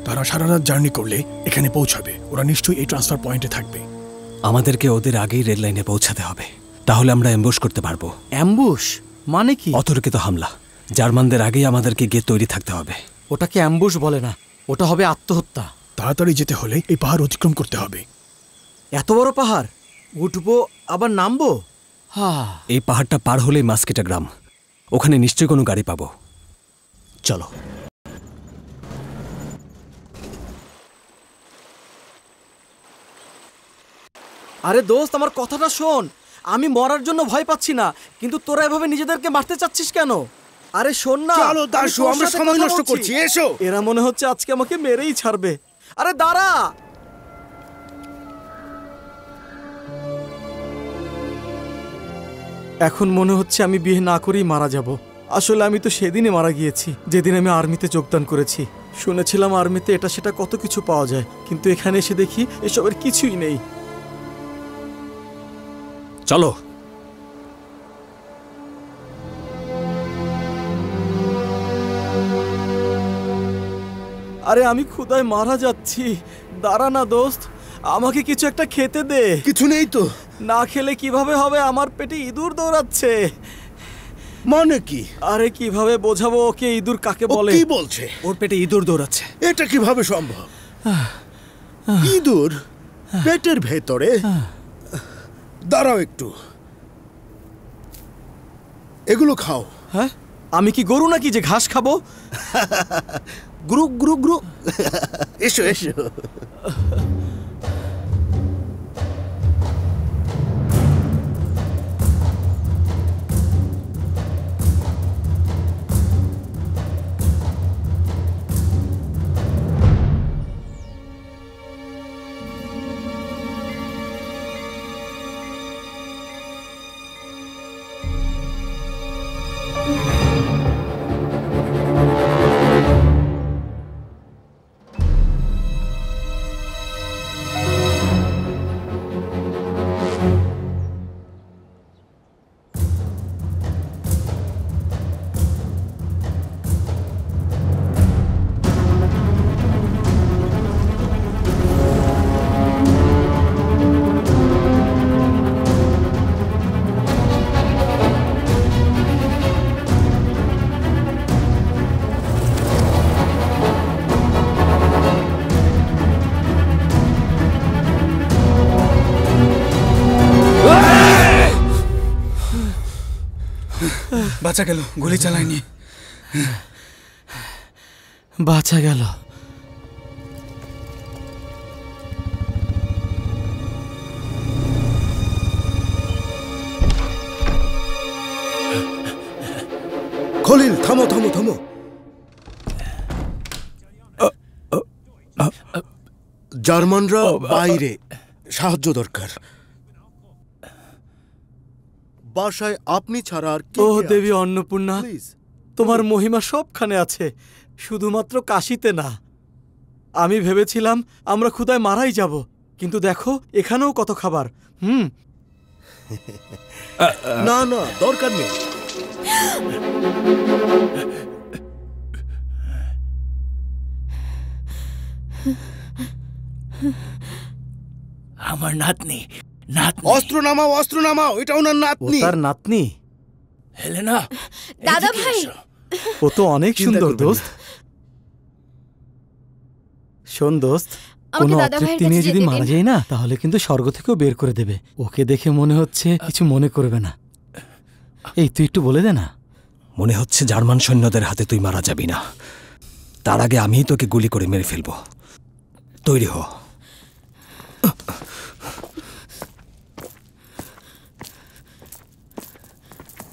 তারা সারা রাত জার্নি করলে এখানে পৌঁছাবে। ওরা নিশ্চয়ই এই ট্রান্সফার পয়েন্টে থাকবে। আমাদেরকে ওদের আগেই রেল লাইনে পৌঁছাতে হবে, তাহলে আমরা অ্যাম্বুশ করতে পারবো। অ্যাম্বুশ মানে কি? অতর্কিত হামলা। জার্মানদের আগেই আমাদেরকে গিয়ে তৈরি থাকতে হবে। ওটাকে অ্যাম্বুশ বলে না, ওটা হবে আত্মহত্যা। তাড়াতাড়ি যেতে হলে এই পাহাড় অতিক্রম করতে হবে। এত বড় পাহাড় উঠবো আবার নামবো? এই পাহাড়টা পার হলেই মাস্কেটা গ্রাম, ওখানে নিশ্চয়ই কোনো গাড়ি পাবো। চলো। আরে দোস্ত, আমার কথাটা শোন। আমি মরার জন্য ভয় পাচ্ছি না, কিন্তু তোরা এভাবে নিজেদেরকে মারতে চাচ্ছিস কেন? আরে শোন না, চলো দাশু, আমরা সময় নষ্ট করছি, এসো। এরা মনে হচ্ছে আজকে আমাকে মেরেই ছাড়বে। আরে দাঁড়া। এখন মনে হচ্ছে আমি বিয়ে না করেই মারা যাব। আসলে আমি তো সেদিনই মারা গিয়েছি যেদিন আমি আর্মিতে যোগদান করেছি। শুনেছিলাম আর্মিতে এটা সেটা কত কিছু পাওয়া যায়, কিন্তু এখানে এসে দেখি এসবের কিছুই নেই। চলো। আরে আমি ক্ষুধায় মারা যাচ্ছি। দাঁড়া না দোস্ত, আমাকে কিছু একটা খেতে দে। কিছু নেই তো। না খেলে কিভাবে হবে? আমার পেটে ইঁদুর দৌড়াচ্ছে। মানে কি? আরে কিভাবে বোঝাবো ওকে ইঁদুর কাকে বলে? কি বলছে? ওর পেটে ইঁদুর দৌড়াচ্ছে। এটা কিভাবে সম্ভব? ইঁদুর পেটের ভেতরে? দাঁড়াও একটু, এগুলো খাও। হ্যাঁ, আমি কি গরু নাকি যে ঘাস খাবো? Grew grew grew. এসো এসো। বাঁচা গেল, গুলি চালায়নি। বাঁচা গেল। খলিল, থামো থামো থামো। জার্মানরা বাইরে, সাহায্য দরকার। বাসায় আপনি ছাড়া আর ও দেবী অন্নপূর্ণা, তোমার মহিমা সবখানে আছে, শুধুমাত্র কাশীতে না। আমি ভেবেছিলাম আমরা ক্ষুধায় মারাই যাব, কিন্তু দেখো এখানেও কত খাবার। না না, দরকার নেই। আমার নাতনি, নাতনি। অস্ত্র নামাও, অস্ত্র নামাও, এটা ওনার নাতনি। তার নাতনি? হেলেনা, দাদা ভাই। ও তো অনেক সুন্দর দোস্ত। শোন দোস্ত, কোনো অতৃপ্তি নিয়ে যদি মারা যায় না, তাহলে কিন্তু স্বর্গ থেকেও বের করে দেবে। ওকে দেখে মনে হচ্ছে কিছু মনে করবে না। এই তুই একটু বলে দে না। মনে হচ্ছে জার্মান সৈন্যদের হাতে তুই মারা যাবি না, তার আগে আমিই তোকে গুলি করে মেরে ফেলবো। তৈরি হ।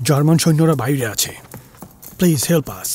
জার্মান সৈন্যরা বাইরে আছে, প্লিজ হেল্প আস।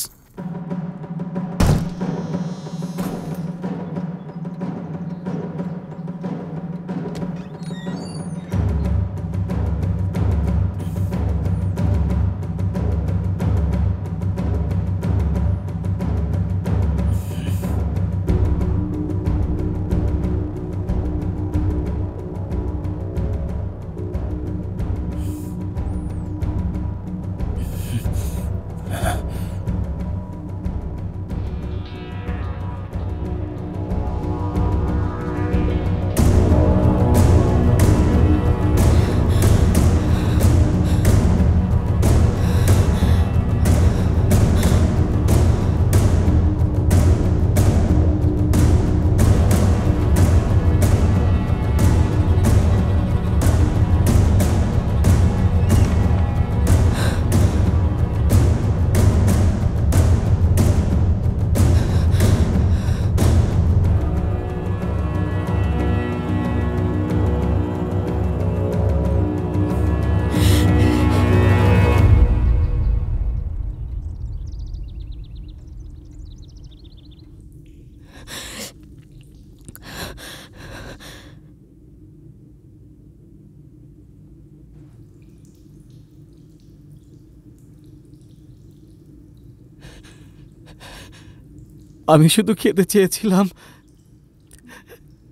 আমি শুধু খেতে চেয়েছিলাম,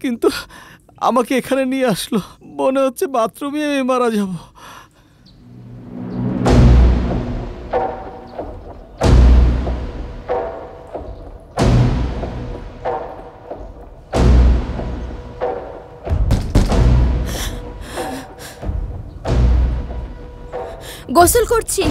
কিন্তু আমাকে এখানে নিয়ে আসলো। মনে হচ্ছে বাথরুমে আমি মারা যাব। গোসল করছি।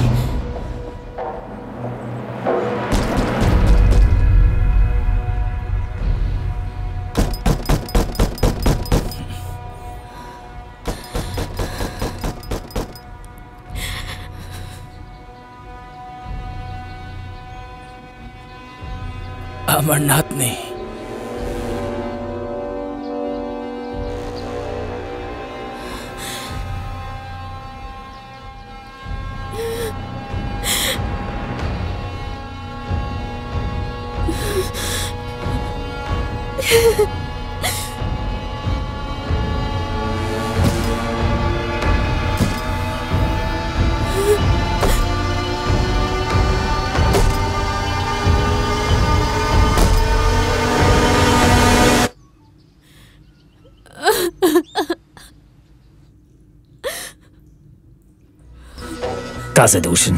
আমার নাতনি। কাজে দোষেন।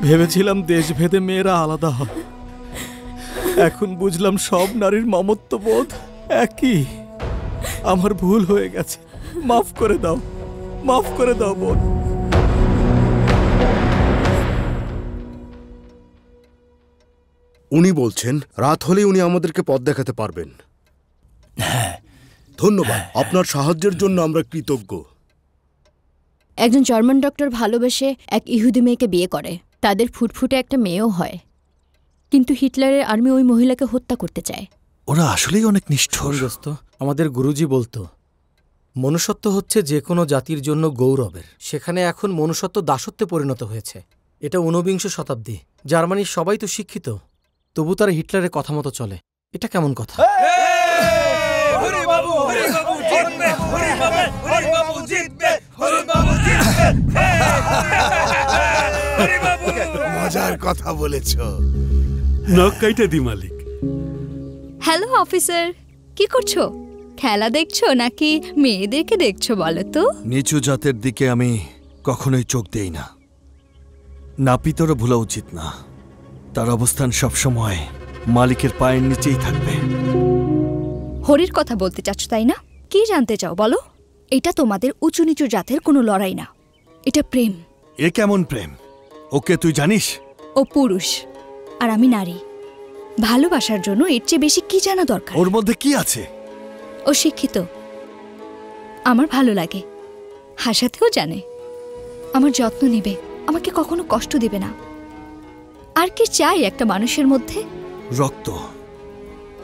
ভেবেছিলাম দেশভেদে মেয়েরা আলাদা হয়, এখন বুঝলাম সব নারীর মমত্ববোধ একই। আমার ভুল হয়ে গেছে। মাফ করে দাও, মাফ করে দাও বোন। উনি বলছেন রাত হলেই উনি আমাদেরকে পথ দেখাতে পারবেন। হ্যাঁ, ধন্যবাদ, আপনার সাহায্যের জন্য আমরা কৃতজ্ঞ। একজন জার্মান ডক্টর ভালোবেসে এক ইহুদি মেয়েকে বিয়ে করে, তাদের ফুটফুটে একটা মেয়েও হয়, কিন্তু হিটলারের আর্মি ওই মহিলাকে হত্যা করতে চায়। ওরা আসলেই অনেক নিষ্ঠুর। আমাদের গুরুজি বলতো মনুষ্যত্ব হচ্ছে যে কোনো জাতির জন্য গৌরবের, সেখানে এখন মনুষ্যত্ব দাসত্বে পরিণত হয়েছে। এটা ঊনবিংশ শতাব্দী, জার্মানির সবাই তো শিক্ষিত, তবু তারা হিটলারের কথা মতো চলে। এটা কেমন কথা? মজার কথা বলেছ। নখ কাইটা দি মালিক। হ্যালো অফিসার, কি করছো? খেলা দেখছো নাকি মেয়েদেরকে দেখছো বলো তো? নিচু জাতের দিকে আমি কখনোই চোখ দেই না। নাপিতরও ভোলা উচিত না, তার অবস্থান সবসময় মালিকের পায়ের নিচেই থাকবে। হরির কথা বলতে চাচ্ছ তাই না? কি জানতে চাও বলো? এটা তোমাদের উঁচু নিচু জাতের কোনো লড়াই না, এটা প্রেম। এ কেমন প্রেম? ওকে তুই জানিস? ও পুরুষ আর আমি নারী, ভালোবাসার জন্য এর চেয়ে বেশি কি জানা দরকার? ওর মধ্যে কি আছে? ও শিক্ষিত, আমার ভালো লাগে, হাসাতেও জানে, আমার যত্ন নেবে, আমাকে কখনো কষ্ট দেবে না। আর কি চাই একটা মানুষের মধ্যে? রক্ত।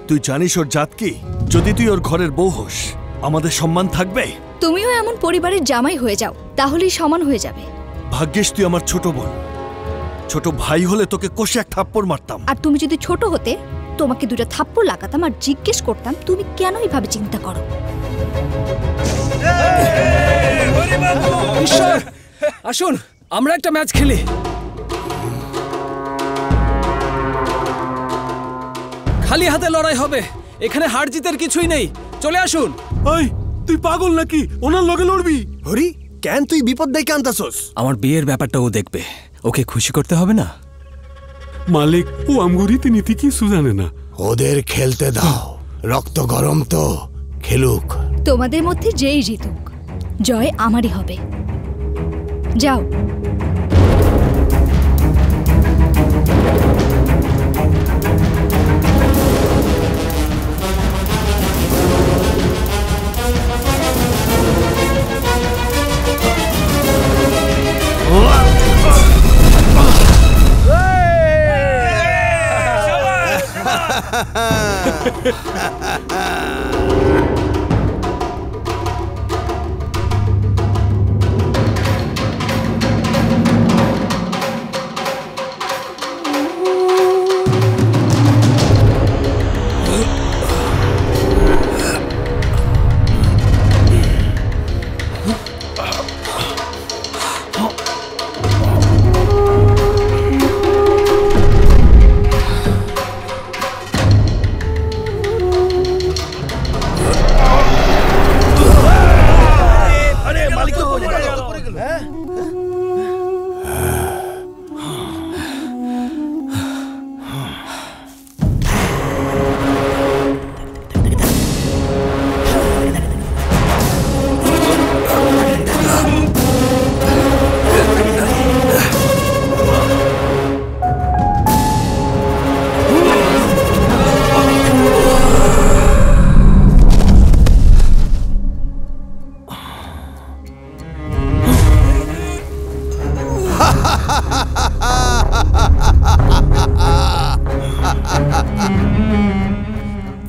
তুই জানিস ওর জাত কি? যদি তুই ওর ঘরের বউ হোস, আমাদের সম্মান থাকবে। তুমিও এমন পরিবারের জামাই হয়ে যাও, তাহলেই সমান হয়ে যাবে। ভাগ্যিস তুই আমার ছোট বোন, ছোট ভাই হলে তোকে কষে এক থাপ্পড় মারতাম। আর তুমি যদি ছোট হতে, তোমাকে দুটো থাপ্পড় লাগাতাম আর জিজ্ঞেস করতাম তুমি কেন এইভাবে চিন্তা করো। ঈশ্বর, আসুন আমরা একটা ম্যাচ খেলি। খালি হাতে লড়াই হবে, এখানে হার জিতের কিছুই নেই, চলে আসুন। ওই তুই পাগল নাকি? ওনার লগে লড়বি? হরি, কেন তুই বিপদ দেখে আনতাছস? আমার বিয়ের ব্যাপারটা ও দেখবে, ওকে খুশি করতে হবে না? মালিক, ও আমগো রীতিনীতি কিছু জানে না। ওদের খেলতে দাও, রক্ত গরম তো, খেলুক। তোমাদের মধ্যে যেই জিতুক, জয় আমারই হবে। যাও।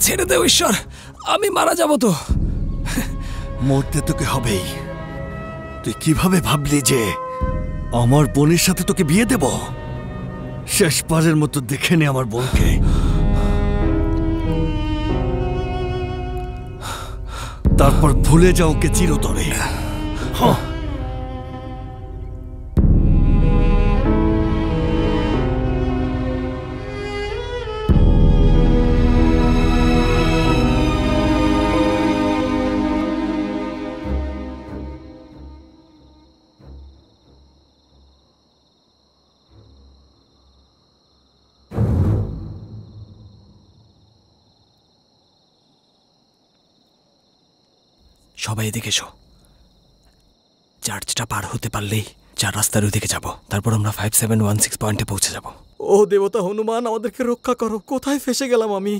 ছেড়ে দেও ঈশ্বর, আমি মারা যাব তো। মরতে তোকে হবেই। তুই কিভাবে ভাবলি যে আমার বোনের সাথে তোকে বিয়ে দেব? শেষবারের মতো দেখে নে আমার বোনকে। তারপর ভুলে যাও ওকে চিরতরে। হ্যাঁ, সবাই এদিকে এসো। চার্চটা পার হতে পারলেই 4 রাস্তার ওইদিকে যাব, তারপর আমরা 5716 পয়েন্টে পৌঁছে যাব। ও দেবতা হনুমান, আমাদেরকে রক্ষা করো, কোথায় ফেসে গেলাম আমি।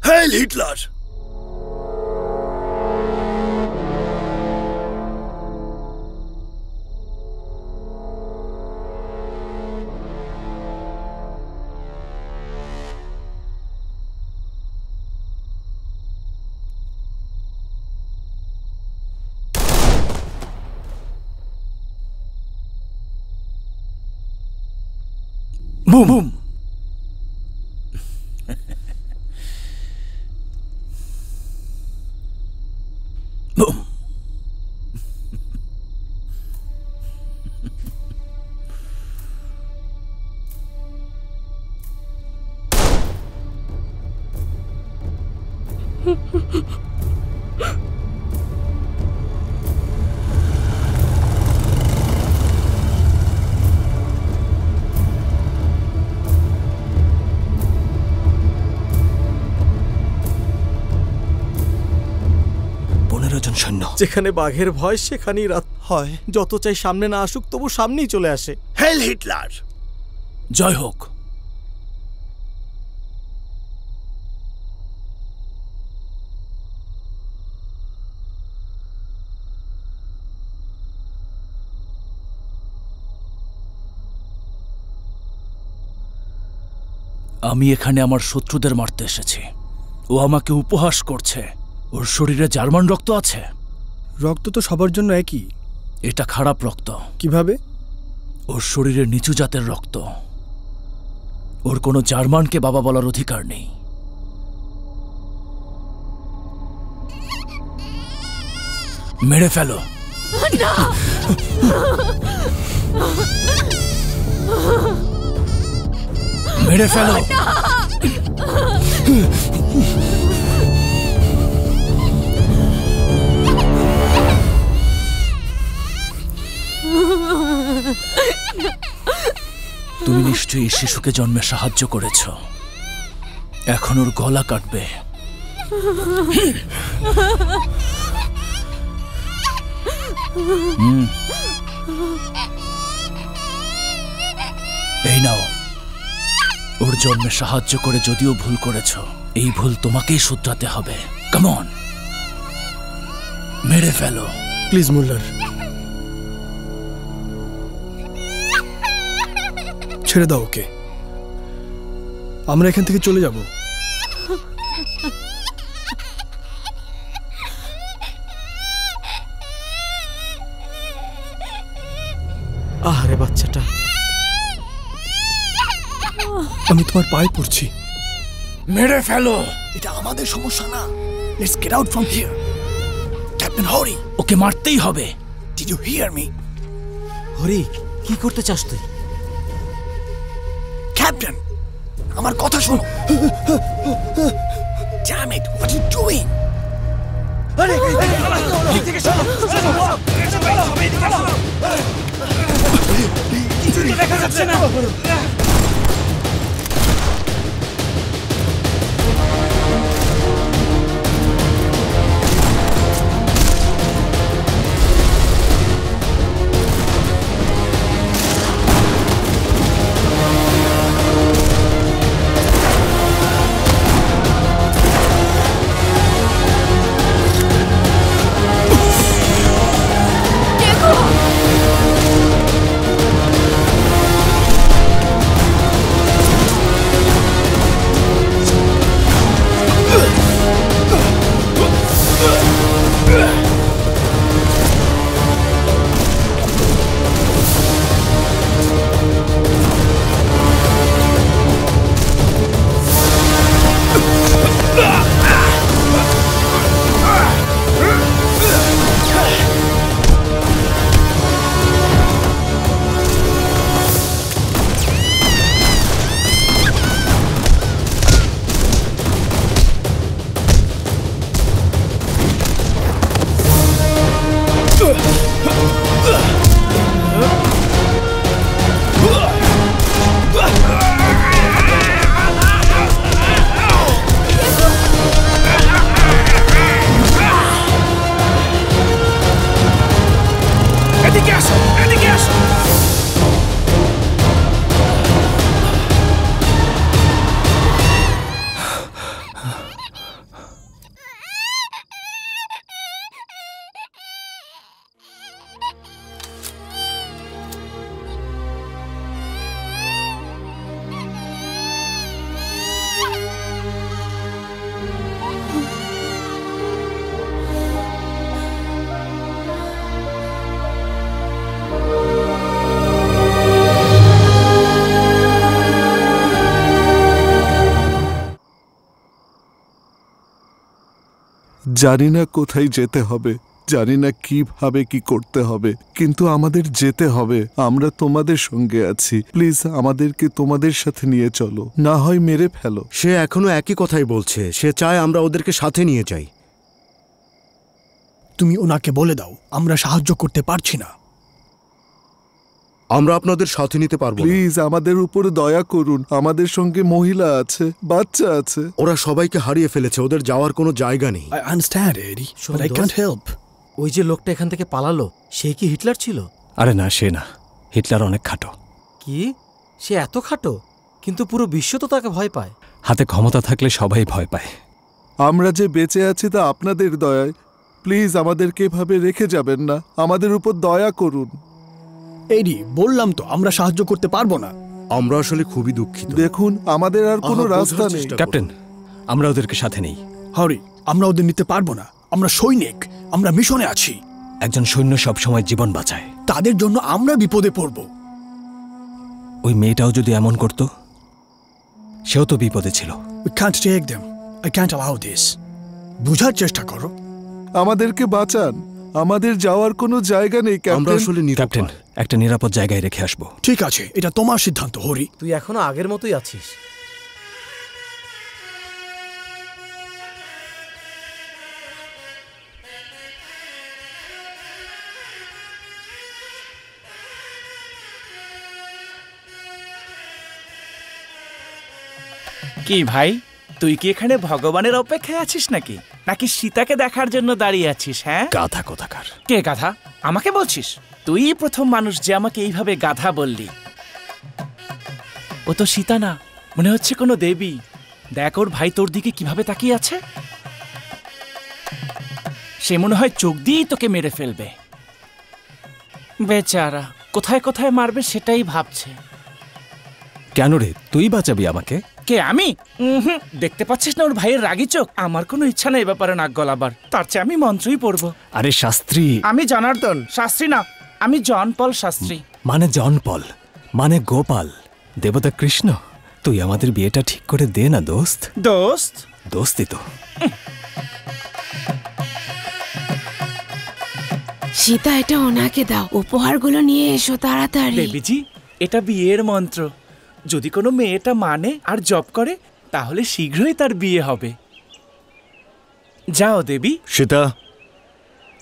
হেল হিটলার! Boom boom. যেখানে বাঘের ভয় সেখানেই রাত হয়। যত চাই সামনে না আসুক, তবু সামনেই চলে আসে। হেল হিটলার! জয় হোক। আমি এখানে আমার শত্রুদের মারতে এসেছি। ও আমাকে উপহাস করছে। ওর শরীরে জার্মান রক্ত আছে। রক্ত তো সবার জন্য একই। এটা খারাপ রক্ত। কিভাবে? ওর শরীরে নিচু জাতের রক্ত। ওর কোনো জার্মানকে বাবা বলার অধিকার নেই। মেরে ফেলো। মেরে ফেলো। তুমি নিশ্চয়ই শিশুকে জন্মে সাহায্য করেছ। এখন ওর গলা কাটবে। এই নাও, ওর জন্মে সাহায্য করে যদিও ভুল করেছ, এই ভুল তোমাকেই শুধরাতে হবে। কাম অন, মেরে ফেলো। প্লিজ মুল্লার, ছেড়ে দাও ওকে। আমরা এখান থেকে চলে যাব। আহারে বাচ্চাটা, আমি তোমার পায়ে পড়ছি। মেরে ফেলো। এটা আমাদের সমস্যা না। Let's get out from here. Captain Hari, ওকে মারতেই হবে। Did you hear me? Hari, কি করতে চাস তুই? ক্যাপ্টেন, আমার কথা শোনো। Damn it, what are you doing? আরে ঠিক থেকে চলো। কিছু দেখা যাচ্ছে না। জানি না কোথায় যেতে হবে, জানি না কিভাবে কি করতে হবে, কিন্তু আমাদের যেতে হবে। আমরা তোমাদের সঙ্গে আছি, প্লিজ আমাদেরকে তোমাদের সাথে নিয়ে চলো, না হয় মেরে ফেলো। সে এখনো একই কথাই বলছে, সে চায় আমরা ওদেরকে সাথে নিয়ে যাই। তুমি ওনাকে বলে দাও আমরা সাহায্য করতে পারছি না। আমরা আপনাদের সাথে নিতে পারবো না। প্লিজ আমাদের উপর দয়া করুন, আমাদের সঙ্গে মহিলা আছে, বাচ্চা আছে। ওরা সবাইকে হারিয়ে ফেলেছে, ওদের যাওয়ার কোনো জায়গা নেই। I understand, Eddie, but I can't help. ওই যে লোকটা এখান থেকে পালালো, সে কি হিটলার ছিল? আরে না, সে না, হিটলার অনেক খাটো। কি? সে এত খাটো? কিন্তু পুরো বিশ্ব তো তাকে ভয় পায়। হাতে ক্ষমতা থাকলে সবাই ভয় পায়। আমরা যে বেঁচে আছি তা আপনাদের দয়ায়, প্লিজ আমাদেরকে এভাবে রেখে যাবেন না, আমাদের উপর দয়া করুন। এডি, বললাম তো আমরা সাহায্য করতে পারবো না। আমরা আসলে খুবই দুঃখিত। দেখুন আমাদের আর কোনো রাস্তা নেই। ক্যাপ্টেন, আমরা ওদেরকে সাথে নেই। হরি, আমরা ওদের নিতে পারবো না, আমরা সৈনিক, আমরা মিশনে আছি। একজন সৈন্য সব সময় জীবন বাঁচায়, তাদের জন্য আমরা বিপদে পড়ব। ওই মেয়েটাও যদি এমন করত, সেও তো বিপদে ছিল। We can't take them. I can't allow this. বুঝার চেষ্টা করো। আমাদেরকে বাঁচান, আমাদের যাওয়ার কোনো জায়গা নেই ক্যাপ্টেন। একটা নিরাপদ জায়গায় রেখে আসবো। ঠিক আছে, এটা তোমার সিদ্ধান্ত হরি। তুই এখনো আগের মতোই আছিস। কি ভাই, তুই কি এখানে ভগবানের অপেক্ষায় আছিস নাকি, নাকি সীতাকে দেখার জন্য দাঁড়িয়ে আছিস? হ্যাঁ, গাধা কোথাকার। কে গাধা? আমাকে বলছিস? তুই প্রথম মানুষ যে আমাকে এইভাবে গাধা বললি। ও তো সীতা না, মনে হচ্ছে কোনো দেবী। দেখ ওর ভাই তোর দিকে কিভাবে তাকিয়ে আছে। সে মনে হয় চোখ দিয়েই তোকে মেরে ফেলবে। বেচারা কোথায় কোথায় মারবে সেটাই ভাবছে। কেন রে, তুই বাঁচাবি আমাকে? কে, আমি? দেখতে পাচ্ছিস না ওর ভাইয়ের রাগী চোখ? আমার কোনো ইচ্ছা নেই ব্যাপারে নাক গলাবার, তার চেয়ে আমি মন্ত্রই পড়বো। আরে শাস্ত্রী। আমি জনার্দন শাস্ত্রী না, আমি জন পল শাস্ত্রী। মানে জন পল, মানে গোপাল, দেবতা কৃষ্ণ। তুই আমাদের বিয়েটা ঠিক করে দে না দোস্ত। দোস্ত? দোস্তি তো। সীতা, এটা ওনাকে দাও, উপহারগুলো নিয়ে এসো তাড়াতাড়ি। দেবীজি, এটা বিয়ের মন্ত্র। যদি কোনো মেয়েটা মানে আর জপ করে তাহলে শীঘ্রই তার বিয়ে হবে। যাও দেবী। সীতা,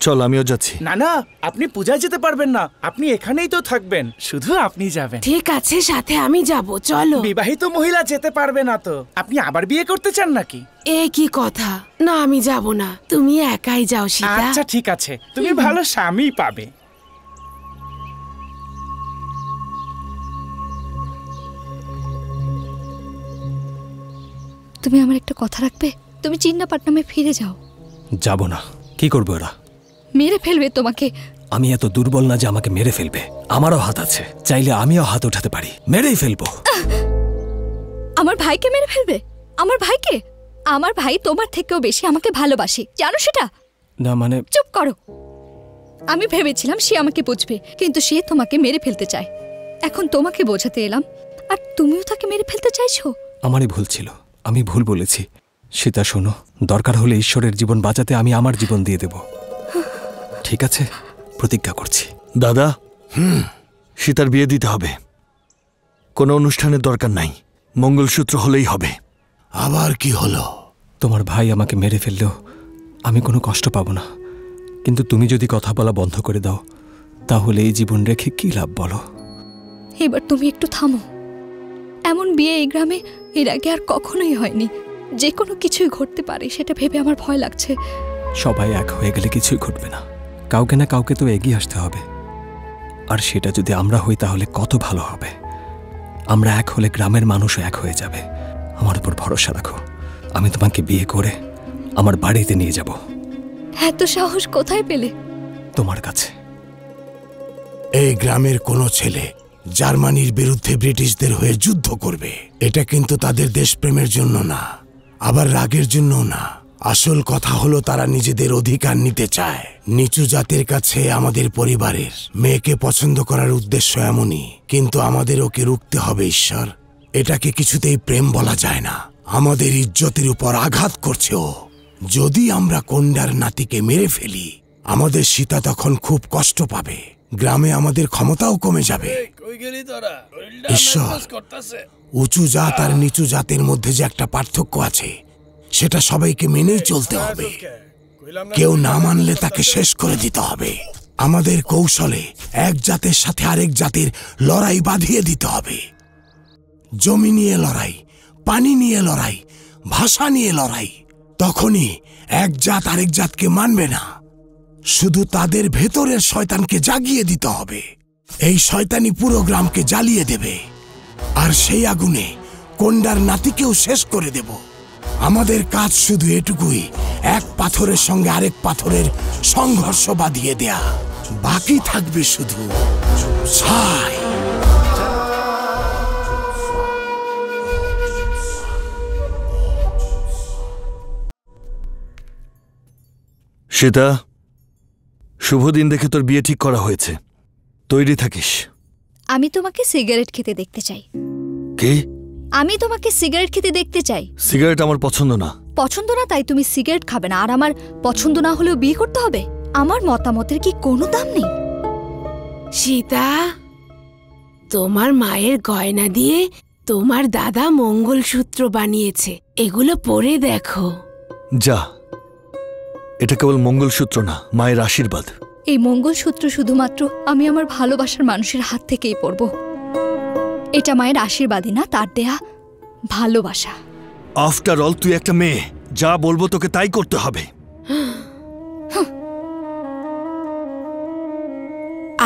চল আমিও যাচ্ছি। না না, আপনি পূজায় যেতে পারবেন না, আপনি এখানেই তো থাকবেন, শুধু আপনি যাবেন। ঠিক আছে, সাথে আমি যাব, চলো। বিবাহিত মহিলা যেতে পারবে না তো? আপনি আবার বিয়ে করতে চান নাকি? এ কি কথা? না, আমি যাব না, তুমি একাই যাও সীতা। আচ্ছা ঠিক আছে, তুমি ভালো স্বামী পাবে। তুমি আমার একটা কথা রাখবে? তুমি চিন্নাপাটনামে ফিরে যাও। যাব না। কি করবে ওরা? মেরে ফেলবে তোমাকে। আমি এত দুর্বল না যে আমাকে মেরে ফেলবে। আমারও হাত আছে, চাইলে আমিও হাত উঠাতে পারি, মেরেই ফেলবো। আমার ভাইকে মেরে ফেলবে? আমার ভাইকে? আমার ভাই তোমার থেকেও বেশি আমাকে ভালোবাসে, জানো সেটা? না মানে। চুপ করো। আমি ভেবেছিলাম সে আমাকে বুঝবে, কিন্তু সে তোমাকে মেরে ফেলতে চায়। এখন তোমাকে বোঝাতে এলাম, আর তুমিও তাকে মেরে ফেলতে চাইছো। আমারই ভুল ছিল, আমি ভুল বলেছি। সীতা শোনো, দরকার হলে ঈশ্বরের জীবন বাঁচাতে আমি আমার জীবন দিয়ে দেব। ঠিক আছে, প্রতিজ্ঞা করছি। দাদা, সীতার বিয়ে দিতে হবে, কোনো অনুষ্ঠানের দরকার নাই, মঙ্গলসূত্র হলেই হবে। আবার কি হলো? তোমার ভাই আমাকে মেরে ফেললেও আমি কোনো কষ্ট পাবো না, কিন্তু তুমি যদি কথা বলা বন্ধ করে দাও তাহলে এই জীবন রেখে কি লাভ বলো? এবার তুমি একটু থামো। এমন বিয়ে এই গ্রামে এর আগে আর কখনোই হয়নি। যে কোনো কিছুই ঘটতে পারে, সেটা ভেবে আমার ভয় লাগছে। সবাই এক হয়ে গেলে কিছুই ঘটবে না, কাউকে না কাউকে তো এগিয়ে আসতে হবে। আর সেটা যদি আমরা হই তাহলে কত ভালো হবে। আমরা এক হলে গ্রামের মানুষও এক হয়ে যাবে। আমার উপর ভরসা রাখো, আমি তোমাকে বিয়ে করে আমার বাড়িতে নিয়ে যাব। এত সাহস কোথায় পেলে? তোমার কাছে। এই গ্রামের কোনো ছেলে জার্মানির বিরুদ্ধে ব্রিটিশদের হয়ে যুদ্ধ করবে, এটা কিন্তু তাদের দেশপ্রেমের জন্য না, আবার রাগের জন্য না। আসল কথা হলো তারা নিজেদের অধিকার নিতে চায়। নিচু জাতির কাছে আমাদের পরিবারের মেয়েকে পছন্দ করার উদ্দেশ্য এমনই, কিন্তু আমাদের ওকে রুখতে হবে। ঈশ্বর, এটাকে কিছুতেই প্রেম বলা যায় না। আমাদের ইজ্জতের উপর আঘাত করছে ও। যদি আমরা কোন্ডার নাতিকে মেরে ফেলি, আমাদের সীতা তখন খুব কষ্ট পাবে, গ্রামে আমাদের ক্ষমতাও কমে যাবে। ঈশ্বর, উঁচু জাত আর নিচু জাতের মধ্যে যে একটা পার্থক্য আছে, সেটা সবাইকে মেনেই চলতে হবে। কেউ না মানলে তাকে শেষ করে দিতে হবে। আমাদের কৌশলে এক জাতের সাথে আরেক জাতের লড়াই বাঁধিয়ে দিতে হবে। জমি নিয়ে লড়াই, পানি নিয়ে লড়াই, ভাষা নিয়ে লড়াই। তখনই এক জাত আরেক জাতকে মানবে না। শুধু তাদের ভেতরের শয়তানকে জাগিয়ে দিতে হবে। এই শয়তানি পুরো গ্রামকে জ্বালিয়ে দেবে, আর সেই আগুনে কোন্ডার নাতিকেও শেষ করে দেব। আমাদের কাজ শুধু এটুকুই, এক পাথরের সঙ্গে আরেক পাথরের সংঘর্ষ বাঁধিয়ে দেয়া। বাকি থাকবে শুধু ছাই। সীতা, শুভ দিন দেখে তোর বিয়ে ঠিক করা হয়েছে, তৈরি থাকিস। আমি তোমাকে সিগারেট খেতে দেখতে চাই। কে? আমি তোমাকে সিগারেট খেতে দেখতে চাই। সিগারেট আমার পছন্দ না। পছন্দ না তাই তুমি সিগারেট খাবে না, আর আমার পছন্দ না হলেও বিয়ে করতে হবে? আমার মতামতের কি কোনো দাম নেই? সীতা, তোমার মায়ের গয়না দিয়ে তোমার দাদা মঙ্গলসূত্র বানিয়েছে, এগুলো পরে দেখো। যা, এটা কেবল মঙ্গলসূত্র না, মায়ের আশীর্বাদ। এই মঙ্গলসূত্র শুধুমাত্র আমি আমার ভালোবাসার মানুষের হাত থেকেই পরব। এটা মায়ের আশীর্বাদই না, তার দেয়া ভালোবাসা। আফটার অল তুই একটা মেয়ে, যা বলবো তোকে তাই করতে হবে।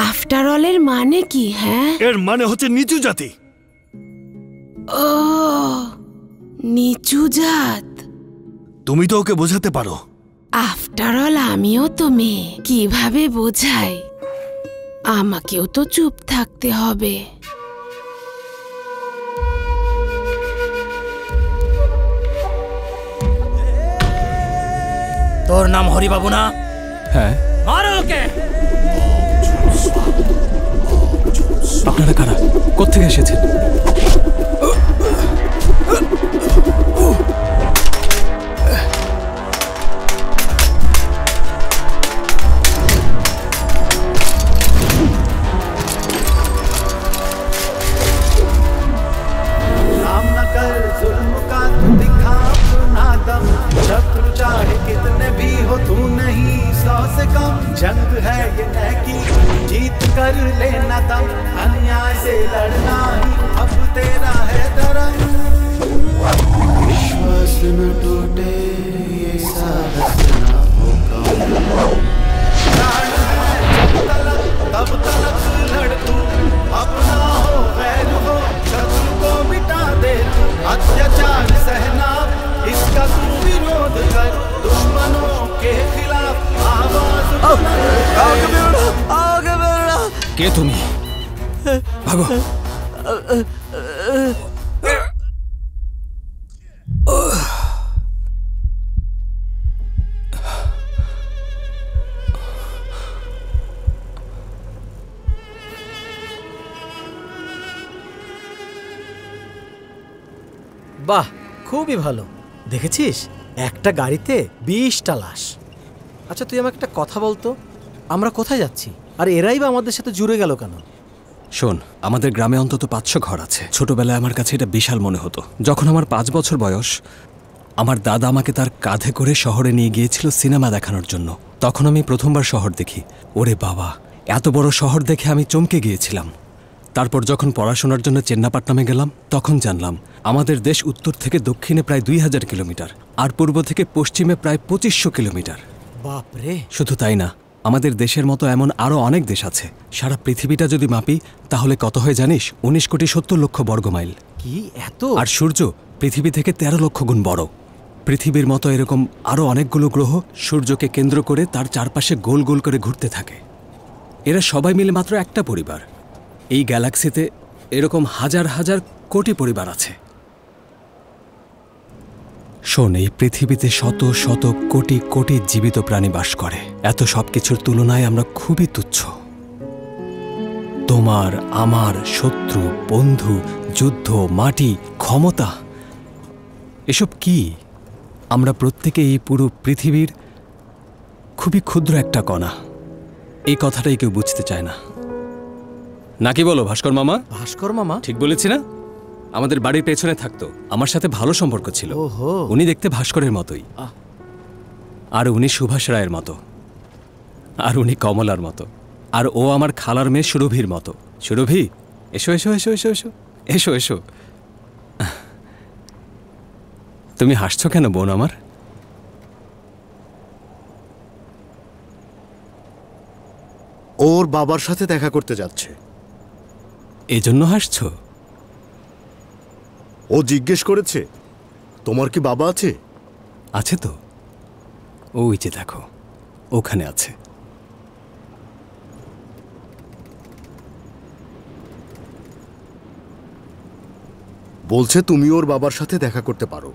আফটার অলের মানে কি? হ্যাঁ, এর মানে হচ্ছে নিচু জাতি। ও, নিচু জাত। তুমি তো ওকে বোঝাতে পারো। আফটার অল আমিও তো মেয়ে, কিভাবে বোঝাই? আমাকেও তো চুপ থাকতে হবে। তোর নাম হরিবাবু না? হ্যাঁ। মারো ওকে। আপনারা কারা? কোত্থেকে এসেছেন? जंग है ये नह की, जीत कर लेना दम, अन्याय से लड़ना ही अब तेरा है धर्म। विश्वास न टूटे ये साहस न हो कम, प्राण है जब तलक तब तलक लड़ तू, अपना हो गैर हो शत्रु को मिटा दे तू, अत्याचार सहना इसका तू विरोध कर, दुश्मनों के खिलाफ आवाज কে তুমি? ভাগো। বাহ, খুবই ভালো। দেখেছিস, একটা গাড়িতে 20টা লাশ। আচ্ছা, তুই আমাকে একটা কথা বলতো, আমরা কোথায় যাচ্ছি, আর এরাই বা আমাদের সাথে জুড়ে গেল কেন? শোন, আমাদের গ্রামে অন্তত 500 ঘর আছে। ছোটবেলায় আমার কাছে এটা বিশাল মনে হতো। যখন আমার 5 বছর বয়স, আমার দাদা আমাকে তার কাঁধে করে শহরে নিয়ে গিয়েছিল সিনেমা দেখানোর জন্য। তখন আমি প্রথমবার শহর দেখি। ওরে বাবা, এত বড় শহর দেখে আমি চমকে গিয়েছিলাম। তারপর যখন পড়াশোনার জন্য চেন্নাপাট্নামে গেলাম, তখন জানলাম আমাদের দেশ উত্তর থেকে দক্ষিণে প্রায় 2000 কিলোমিটার, আর পূর্ব থেকে পশ্চিমে প্রায় 2500 কিলোমিটার। বাপরে! শুধু তাই না, আমাদের দেশের মতো এমন আরও অনেক দেশ আছে। সারা পৃথিবীটা যদি মাপি তাহলে কত হয় জানিস? 19,70,00,000 বর্গমাইল। কি এত? আর সূর্য পৃথিবী থেকে 13 লক্ষ গুণ বড়। পৃথিবীর মতো এরকম আরও অনেকগুলো গ্রহ সূর্যকে কেন্দ্র করে তার চারপাশে গোল গোল করে ঘুরতে থাকে। এরা সবাই মিলে মাত্র একটা পরিবার। এই গ্যালাক্সিতে এরকম হাজার হাজার কোটি পরিবার আছে। শোন, এই পৃথিবীতে শত শত কোটি কোটি জীবিত প্রাণী বাস করে। এত সব কিছুর তুলনায় আমরা খুবই তুচ্ছ। তোমার, আমার, শত্রু, বন্ধু, যুদ্ধ, মাটি, ক্ষমতা, এসব কি? আমরা প্রত্যেকে এই পুরো পৃথিবীর খুবই ক্ষুদ্র একটা কণা। এই কথাটাই কেউ বুঝতে চায় না, নাকি বলো ভাস্কর মামা? ভাস্কর মামা? ঠিক বলেছি না? আমাদের বাড়ির পেছনে থাকতো, আমার সাথে ভালো সম্পর্ক ছিল। ওহো। উনি দেখতে ভাস্করের মতোই, আর উনি সুভাষ রায়ের মতো, আর উনি কমলার মতো, আর ও আমার খালার মেয়ে সুরভির মতো। সুরভি, এসো এসো এসো এসো এসো এসো এসো। তুমি হাসছো কেন বোন আমার? ওর বাবার সাথে দেখা করতে যাচ্ছে। এজন্য হাসছো? ও জিজ্ঞেস করেছে তোমার কি বাবা আছে? আছে তো, ওই যে দেখো ওখানে আছে। বলছে তুমি ওর বাবার সাথে দেখা করতে পারো।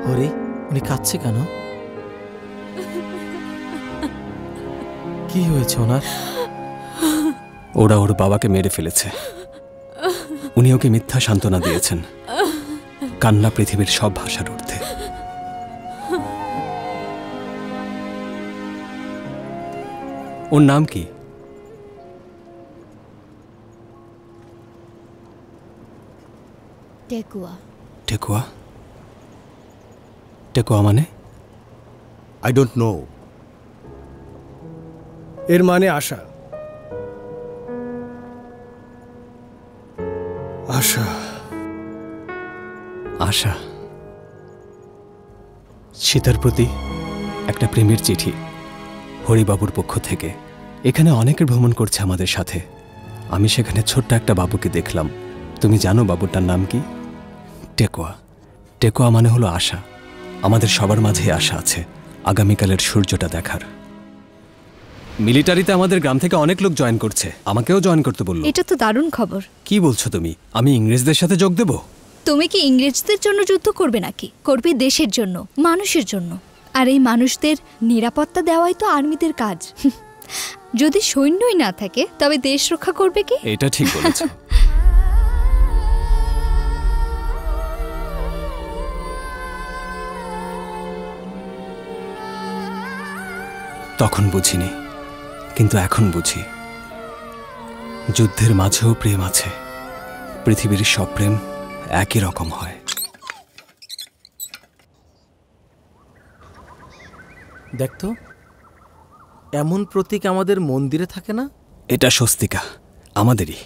হরি, উনি কাঁদছে কেন? কি হয়েছে ওনার? ওরা ওর বাবাকে মেরে ফেলেছে। উনি ওকে মিথ্যা সান্ত্বনা দিয়েছেন। কান্না পৃথিবীর সব ভাষার ঊর্ধ্বে। ওর নাম কি? টেকুয়া। টেকুয়া? টেকুয়া মানে? I don't know. এর মানে আশা। আশা। আশা। সীতার প্রতি একটা প্রেমের চিঠি হরিবাবুর পক্ষ থেকে। এখানে অনেকে ভ্রমণ করছে আমাদের সাথে। আমি সেখানে ছোট্ট একটা বাবুকে দেখলাম। তুমি জানো বাবুটার নাম কি? টেকুয়া। টেকুয়া মানে হলো আশা। আমাদের সবার মাঝে আশা আছে আগামীকালের সূর্যটা দেখার। মিলিটারিতে আমাদের গ্রাম থেকে অনেক লোক জয়েন করছে, আমাকেও জয়েন করতে বলল। এটা তো দারুণ খবর। কি বলছো তুমি? আমি ইংরেজদের সাথে যোগ দেব? তুমি কি ইংরেজদের জন্য যুদ্ধ করবে নাকি? করবে দেশের জন্য, মানুষের জন্য। আর এই মানুষদের নিরাপত্তা দেওয়াই তো আর্মিদের কাজ। যদি সৈন্যই না থাকে তবে দেশ রক্ষা করবে কি? এটা ঠিক বলেছ। তখন বুঝিনি, কিন্তু এখন বুঝি। যুদ্ধের মাঝেও প্রেম আছে। পৃথিবীর সব প্রেম একই রকম হয়। দেখতো, এমন প্রতীক আমাদের মন্দিরে থাকে না? এটা স্বস্তিকা, আমাদেরই।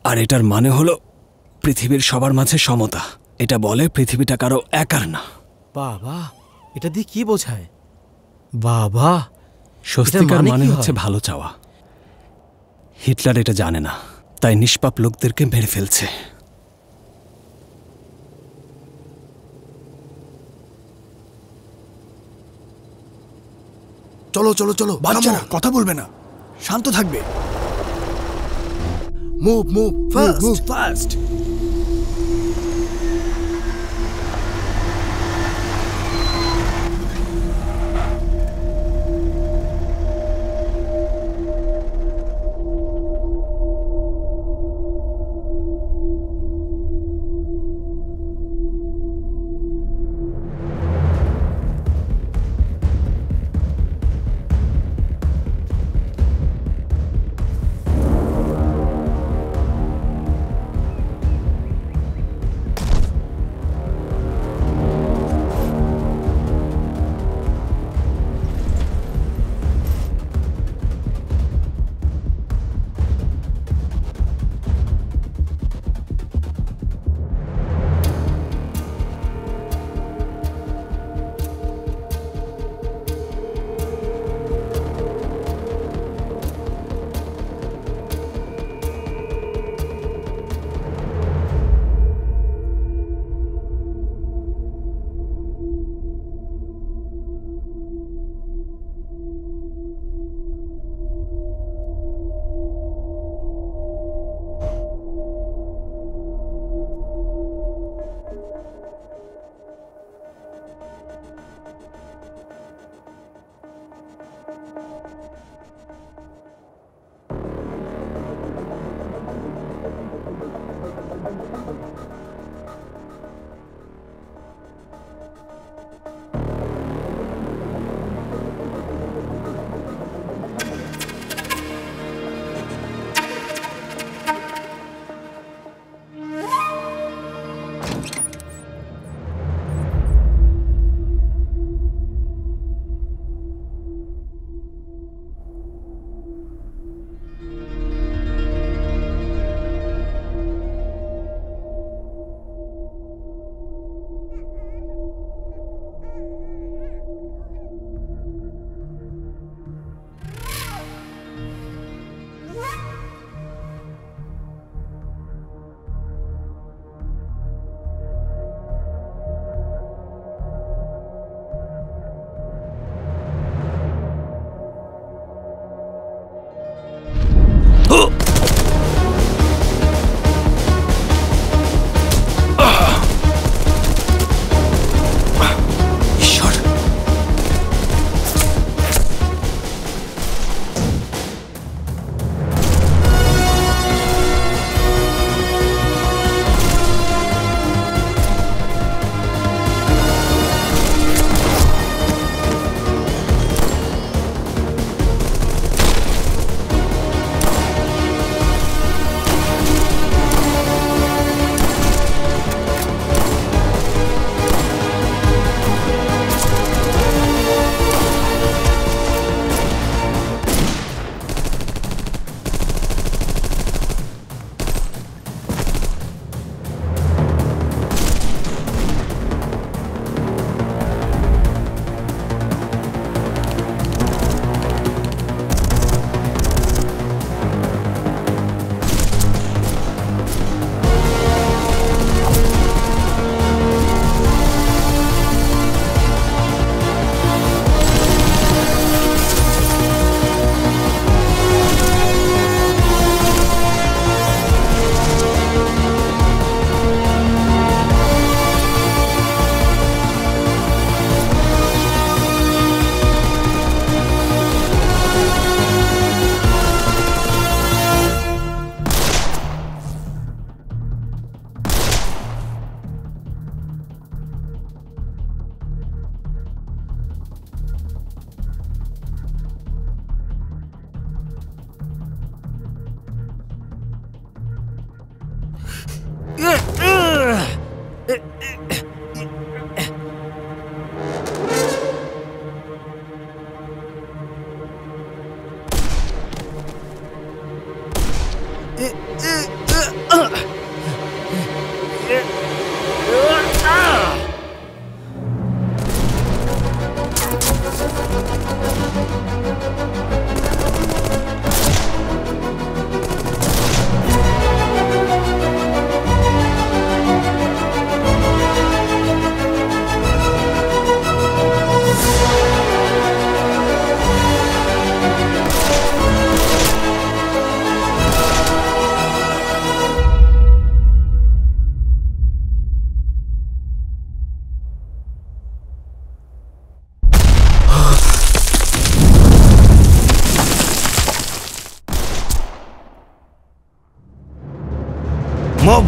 আর এটার মানে হলো পৃথিবীর সবার মাঝে সমতা। এটা বলে পৃথিবীটা কারো একার না। বাবা, এটা দিয়ে কি বোঝায়? বাবা, স্বস্তিকার মানে হচ্ছে ভালো চাওয়া। হিটলার এটা জানে না, তাই নিষ্পাপ লোকদেরকে মেরে ফেলছে। চলো চলো চলো। বাচ্চারা কথা বলবে না, শান্ত থাকবে। Move move fast move fast.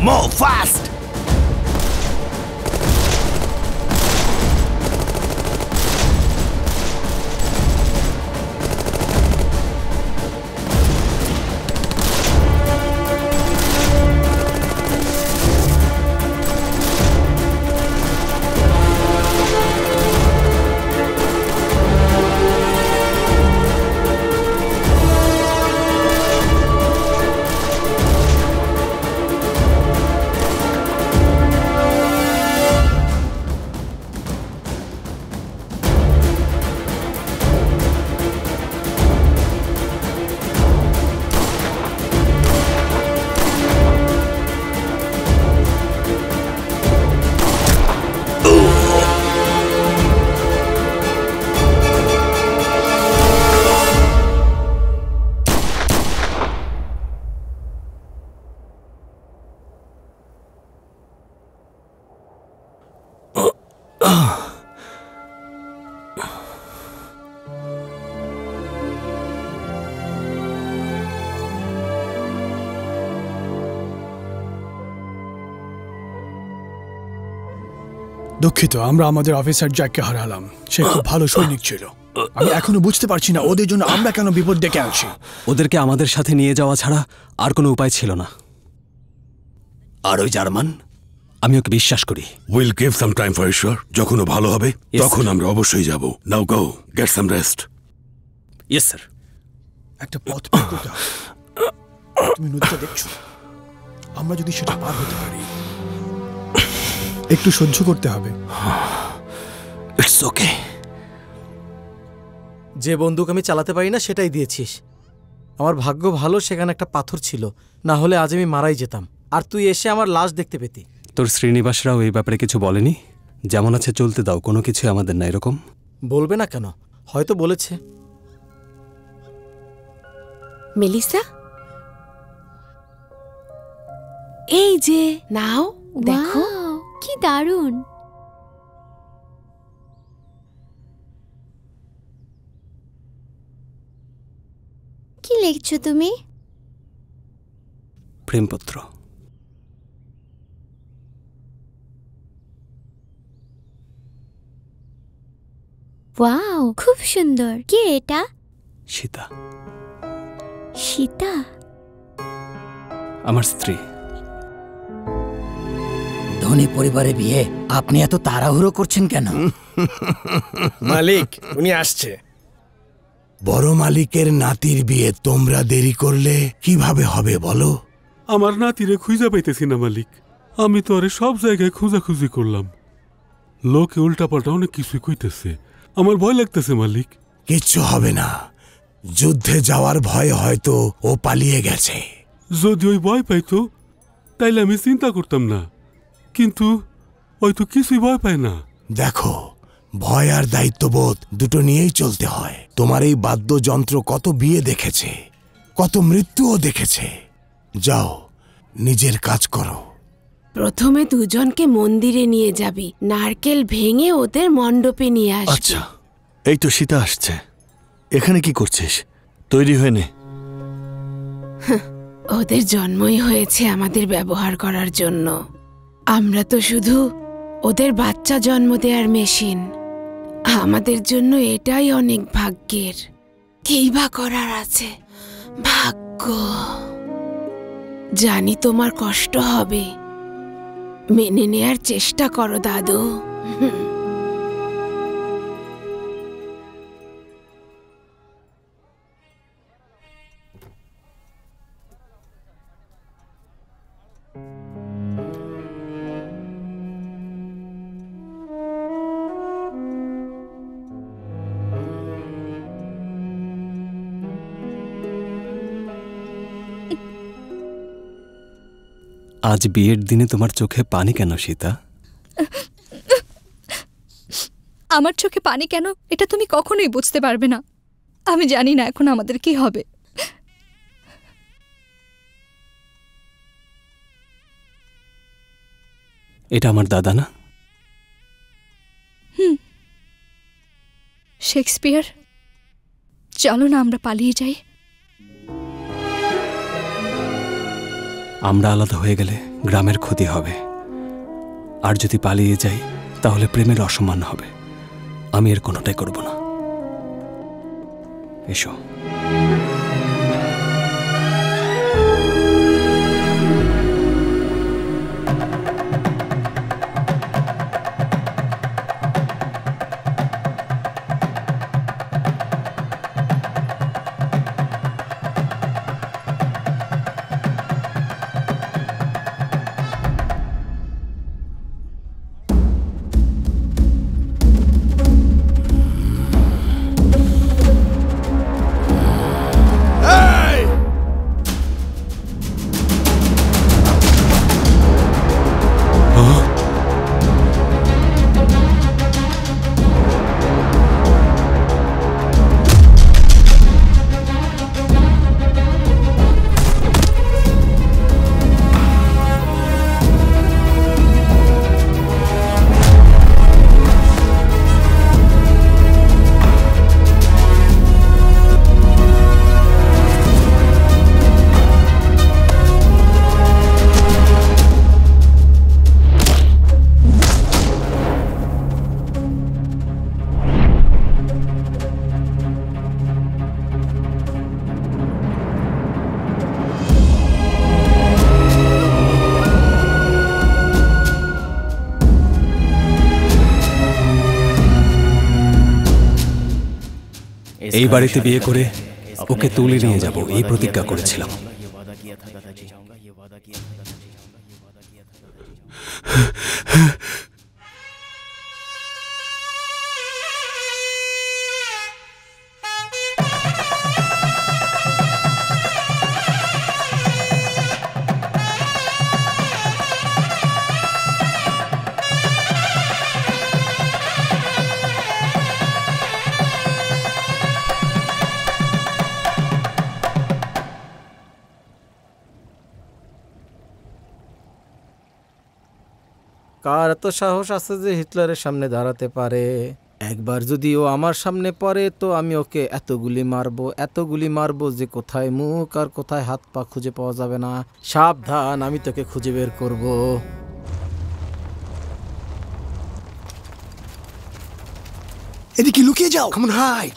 Move fast! দুঃখিত, আমরা আমাদের অফিসার জ্যাককে হারালাম। সে খুব ভালো সৈনিক ছিল। আমি এখনো বুঝতে পারছি না ওদের জন্য আমরা কেন বিপদ ডেকে আনছি। ওদেরকে আমাদের সাথে নিয়ে যাওয়া ছাড়া আর কোনো উপায় ছিল না। আর ওই জার্মান, আমি ওকে বিশ্বাস করি। Will give some time for sure. যখন ও ভালো হবে তখন আমরা অবশ্যই যাব। Now go, get some rest. Yes sir. একটা পথ বের করতে হবে। তুমি নদীটা দেখছো? আমরা যদি সেটা পার হতে পারি, একটু সহ্য করতে হবে। It's okay. যে বন্দুক আমি চালাতে পারি না সেটাই দিয়েছিস। আমার ভাগ্য ভালো সেখানে একটা পাথর ছিল, না হলে আজ আমি মারাই যেতাম। আর তুই এসে আমার লাশ দেখতে পেতি। তোর শ্রীনিবাসরাও এই ব্যাপারে কিছু বলেনি? যেমন আছে চলতে দাও, কোনো কিছু আমাদের না এরকম? বলবে না কেন? হয়তো বলেছে। মেলিসা, এই যে নাও, দেখো কি দারুণ। কি লিখছো তুমি? প্রেমপত্র। ওয়াও, খুব সুন্দর। কে এটা? সীতা। সীতা? আমার স্ত্রী। ধনী পরিবারে বিয়ে, আপনি এত তাড়াহুড়ো করছেন কেন? মালিক, উনি আসছে। বড় মালিকের নাতির বিয়ে তোমরা দেরি করলে কিভাবে হবে বলো? আমার নাতিরে খুঁজা পাইতেছি না মালিক। আমি তো আরে সব জায়গায় খোঁজাখুঁজি করলাম। লোকে উল্টাপাল্টা অনেক কিছুই কইতেছে। আমার ভয় লাগতেছে মালিক। কিচ্ছু হবে না। যুদ্ধে যাওয়ার ভয় হয়তো ও পালিয়ে গেছে। যদি ওই ভয় পাইতো তাইলে আমি চিন্তা করতাম না, কিন্তু ওই তো কিছুই ভয় পায় না। দেখো, ভয় আর দায়িত্ববোধ দুটো নিয়েই চলতে হয়। তোমার এই বাদ্যযন্ত্র কত বিয়ে দেখেছে, কত মৃত্যুও দেখেছে। যাও, নিজের কাজ করো। প্রথমে দুজনকে মন্দিরে নিয়ে যাবি, নারকেল ভেঙে ওদের মণ্ডপে নিয়ে আসবি। আচ্ছা, এই তো সীতা আসছে। এখানে কি করছিস? তৈরি হয়ে নে। ওদের জন্মই হয়েছে আমাদের ব্যবহার করার জন্য। আমরা তো শুধু ওদের বাচ্চা জন্ম দেওয়ার মেশিন। আমাদের জন্য এটাই অনেক ভাগ্যের। কেই বা করার আছে? ভাগ্য। জানি তোমার কষ্ট হবে, মেনে নেয়ার চেষ্টা করো দাদু। আজ বিয়ের দিনে তোমার চোখে পানি কেন সীতা? আমার চোখে পানি কেন এটা তুমি কখনোই বুঝতে পারবে না। আমি জানি না এখন আমাদের কি হবে। এটা আমার দাদা না? শেক্সপিয়ার, চলো না আমরা পালিয়ে যাই। আমরা আলাদা হয়ে গেলে গ্রামের ক্ষতি হবে, আর যদি পালিয়ে যাই তাহলে প্রেমের অসম্মান হবে। আমি এর কোনোটাই করব না। এসো। এই বাড়িতে বিয়ে করে ওকে তুলে নিয়ে যাব, এই প্রতিজ্ঞা করেছিলাম। কার এত সাহস আছে যে হিটলারের সামনে দাঁড়াতে পারে? একবার যদি ও আমার সামনে পড়ে তো আমি ওকে এতগুলি মারবো যে কোথায় মুখ আর কোথায় হাত পা খুঁজে পাওয়া যাবে না। সাবধান, আমি তোকে খুঁজে বের করব। এদিকে লুকিয়ে যাও। Come on, hide.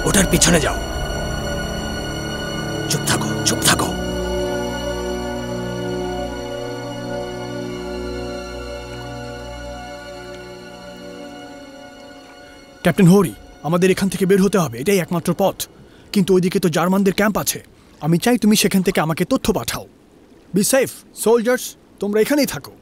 ওটার পিছনে যাও। চুপ থাকো। ক্যাপ্টেন হরি, আমাদের এখান থেকে বের হতে হবে, এটাই একমাত্র পথ। কিন্তু ওইদিকে তো জার্মানদের ক্যাম্প আছে। আমি চাই তুমি সেখান থেকে আমাকে তথ্য পাঠাও। বি সেফ সোলজার্স, তোমরা এখানেই থাকো।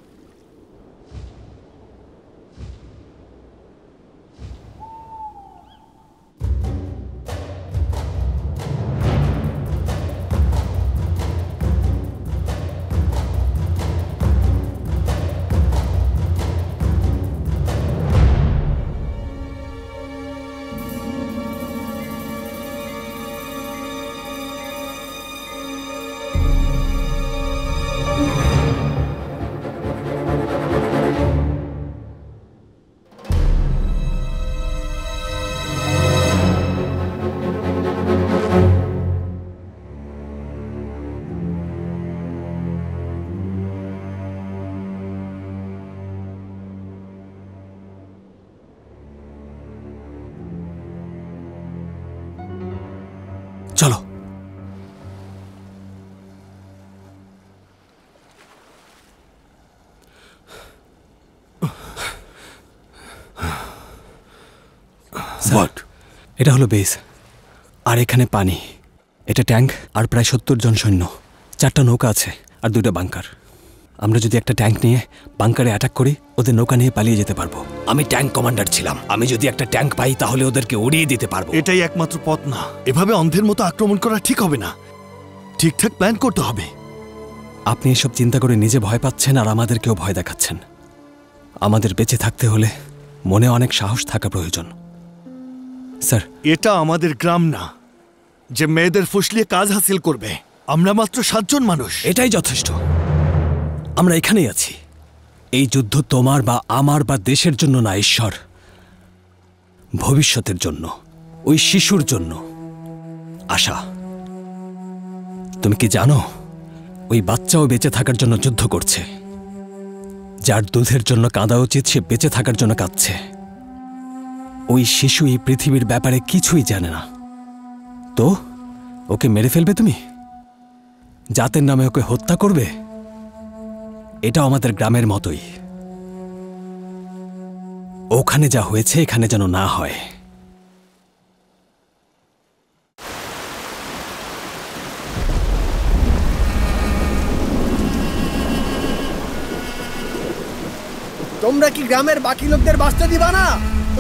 হোয়াট? এটা হলো বেস, আর এখানে পানি। এটা ট্যাঙ্ক আর প্রায় 70 জন সৈন্য, 4টা নৌকা আছে আর 2টা বাংকার। আমরা যদি একটা ট্যাঙ্ক নিয়ে বাংকারে অ্যাটাক করি, ওদের নৌকা নিয়ে পালিয়ে যেতে পারবো। আমি ট্যাঙ্ক কমান্ডার ছিলাম, আমি যদি একটা ট্যাঙ্ক পাই তাহলে ওদেরকে উড়িয়ে দিতে পারবো। এটাই একমাত্র পথ না, এভাবে অন্ধের মতো আক্রমণ করা ঠিক হবে না, ঠিকঠাক প্ল্যান করতে হবে। আপনি এসব চিন্তা করে নিজে ভয় পাচ্ছেন আর আমাদেরকেও ভয় দেখাচ্ছেন। আমাদের বেঁচে থাকতে হলে মনে অনেক সাহস থাকা প্রয়োজন। স্যার, এটা আমাদের গ্রাম না যে মেয়েদের ফুসলিয়ে কাজ হাসিল করবে। আমরা মাত্র 7 জন মানুষ। এটাই যথেষ্ট। আমরা এখানেই আছি। এই যুদ্ধ তোমার বা আমার বা দেশের জন্য না, ঈশ্বর, ভবিষ্যতের জন্য, ওই শিশুর জন্য। আশা, তুমি কি জানো ওই বাচ্চাও বেঁচে থাকার জন্য যুদ্ধ করছে? যার দুধের জন্য কাঁদা উচিত সে বেঁচে থাকার জন্য কাঁদছে। ওই শিশু এই পৃথিবীর ব্যাপারে কিছুই জানে না, তো ওকে মেরে ফেলবে তুমি? জাতের নামে ওকে হত্যা করবে? এটা আমাদের গ্রামের মতোই। ওখানে যা হয়েছে এখানে যেন না হয়। তোমরা কি গ্রামের বাকি লোকদের বাঁচতে দিবা না?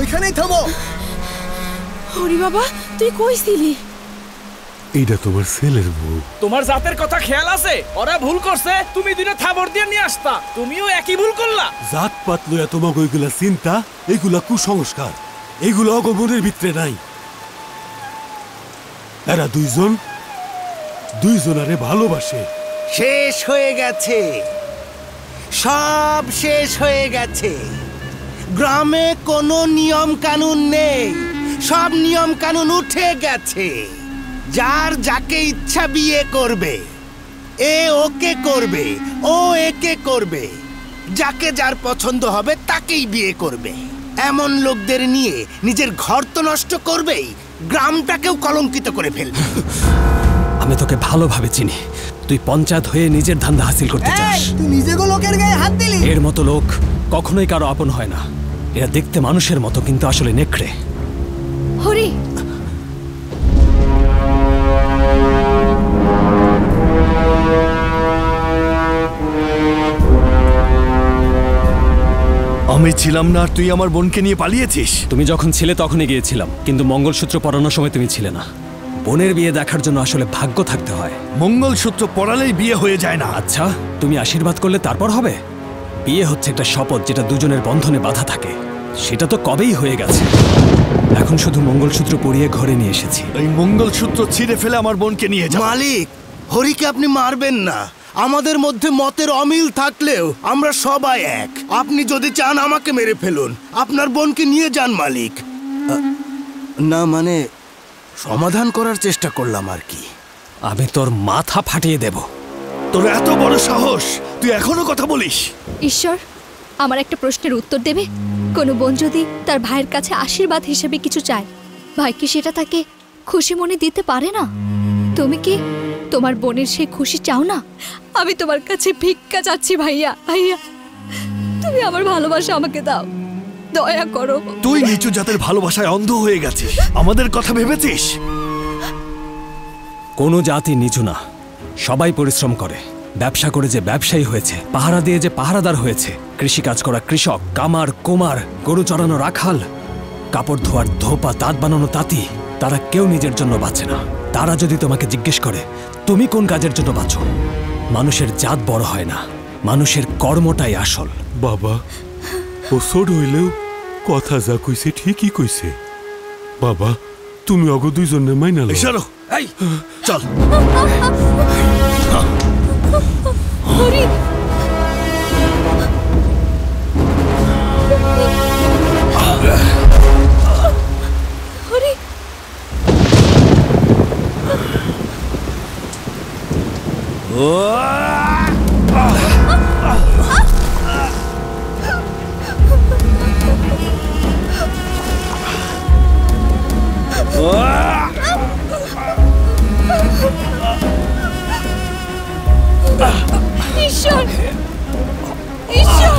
ওইখানেই থামো। হরি বাবা, তুই কইছিলি? এইটা তোমার ছেলের বউ। তোমার জাতের কথা খেয়াল আছে? ওরা ভুল করছে, তুমি দিনে থাবড় দিয়ে নিয়ে আসতা, তুমিও একই ভুল করলা। জাত পাত লইয়া তোমাকে ওইগুলা চিন্তা, এইগুলা কুসংস্কার, এইগুলো অগমনের ভিতরে নাই। এরা দুইজনারে ভালোবাসে। শেষ হয়ে গেছে, সব শেষ হয়ে গেছে। গ্রামে কোনো নিয়ম কানুন নেই, সব নিয়ম কানুন উঠে গেছে। যার যাকে ইচ্ছা বিয়ে করবে, এ ওকে করবে, ও একে করবে, যাকে যার পছন্দ হবে তাকেই বিয়ে করবে। এমন লোকদের নিয়ে নিজের ঘর তো নষ্ট করবেই, গ্রামটাকেও কলঙ্কিত করে ফেলবে। আমি তোকে ভালোভাবে চিনি, তুই পঞ্চায়েত হয়ে নিজের ধান্দা হাসিল করতে চাস। তুই নিজেকে লোকের গায়ে হাত দিলি। এর মতো লোক কখনোই কারো আপন হয় না। এরা দেখতে মানুষের মতো কিন্তু আসলে নেকড়ে। হরি, আমি ছিলাম না আর তুই আমার বোনকে নিয়ে পালিয়েছিস? তুমি যখন ছিলে তখনই গিয়েছিলাম, কিন্তু মঙ্গলসূত্র পরানোর সময় তুমি ছিলে না। বোনের বিয়ে দেখার জন্য আসলে ভাগ্য থাকতে হয়। মঙ্গলসূত্র পরালেই বিয়ে হয়ে যায় না। আচ্ছা, তুমি আশীর্বাদ করলে তারপর হবে? বিয়ে হচ্ছে একটা শপথ যেটা দুজনের বন্ধনে বাঁধা থাকে। সেটা তো কবেই হয়ে গেছে। এখন শুধু মঙ্গলসূত্র পরিয়ে ঘরে নিয়ে এসেছি। এই মঙ্গলসূত্র ছিঁড়ে ফেলে আমার বোনকে নিয়ে যাও। মালিক, হরিকে আপনি মারবেন না। আমাদের মধ্যে মতের অমিল থাকলেও আমরা সবাই এক। আপনি যদি চান আমাকে মেরে ফেলুন, আপনার বোনকে নিয়ে যান মালিক। না মানে সমাধান করার চেষ্টা করলাম আর কি। আমি তোর মাথা ফাটিয়ে দেব। তোর এত বড় সাহস, তুই এখনো কথা বলিস? ঈশ্বর, আমার একটা প্রশ্নের উত্তর দেবে? কোনো বোন যদি তার ভাইয়ের কাছে আশীর্বাদ হিসেবে কিছু চায়, ভাই কি সেটা তাকে খুশি মনে দিতে পারে না? তুমি কি তোমার বোনের সেই খুশি চাও না? আমি তোমার কাছে ভিক্ষা চাচ্ছি ভাইয়া। ভাইয়া, তুমি আমার ভালোবাসা আমাকে দাও, দয়া করো। তুই নিচু জাতের ভালোবাসায় অন্ধ হয়ে গেছিস, আমাদের কথা ভেবেছিস? কোনো জাতি নিচু না, সবাই পরিশ্রম করে। ব্যবসা করে যে ব্যবসায়ী হয়েছে, পাহারা দিয়ে যে পাহারাদার হয়েছে, কৃষিকাজ করা কৃষক, কামার কুমার, গরু চড়ানো রাখাল, কাপড় ধোয়ার ধোপা, তাঁত বানানো তাঁতি, তারা কেউ নিজের জন্য বাঁচে না। তারা যদি তোমাকে জিজ্ঞেস করে তুমি কোন কাজের জন্য বাঁচো, মানুষের জাত বড় হয় না, মানুষের কর্মটাই আসল। বাবা, ও ছোট হইলেও কথা যা কইছে ঠিকই কইছে। বাবা, তুমি অগ দুইজনে মাইনা লও। ইশারো, এই চল। হরি, হরি, ঈশ্বর, ঈশ্বর।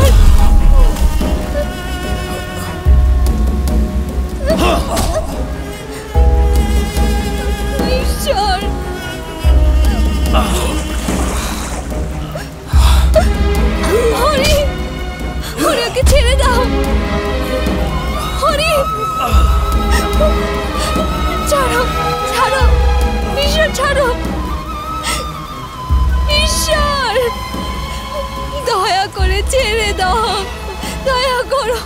করে ছেড়ে দাও, দয়া করো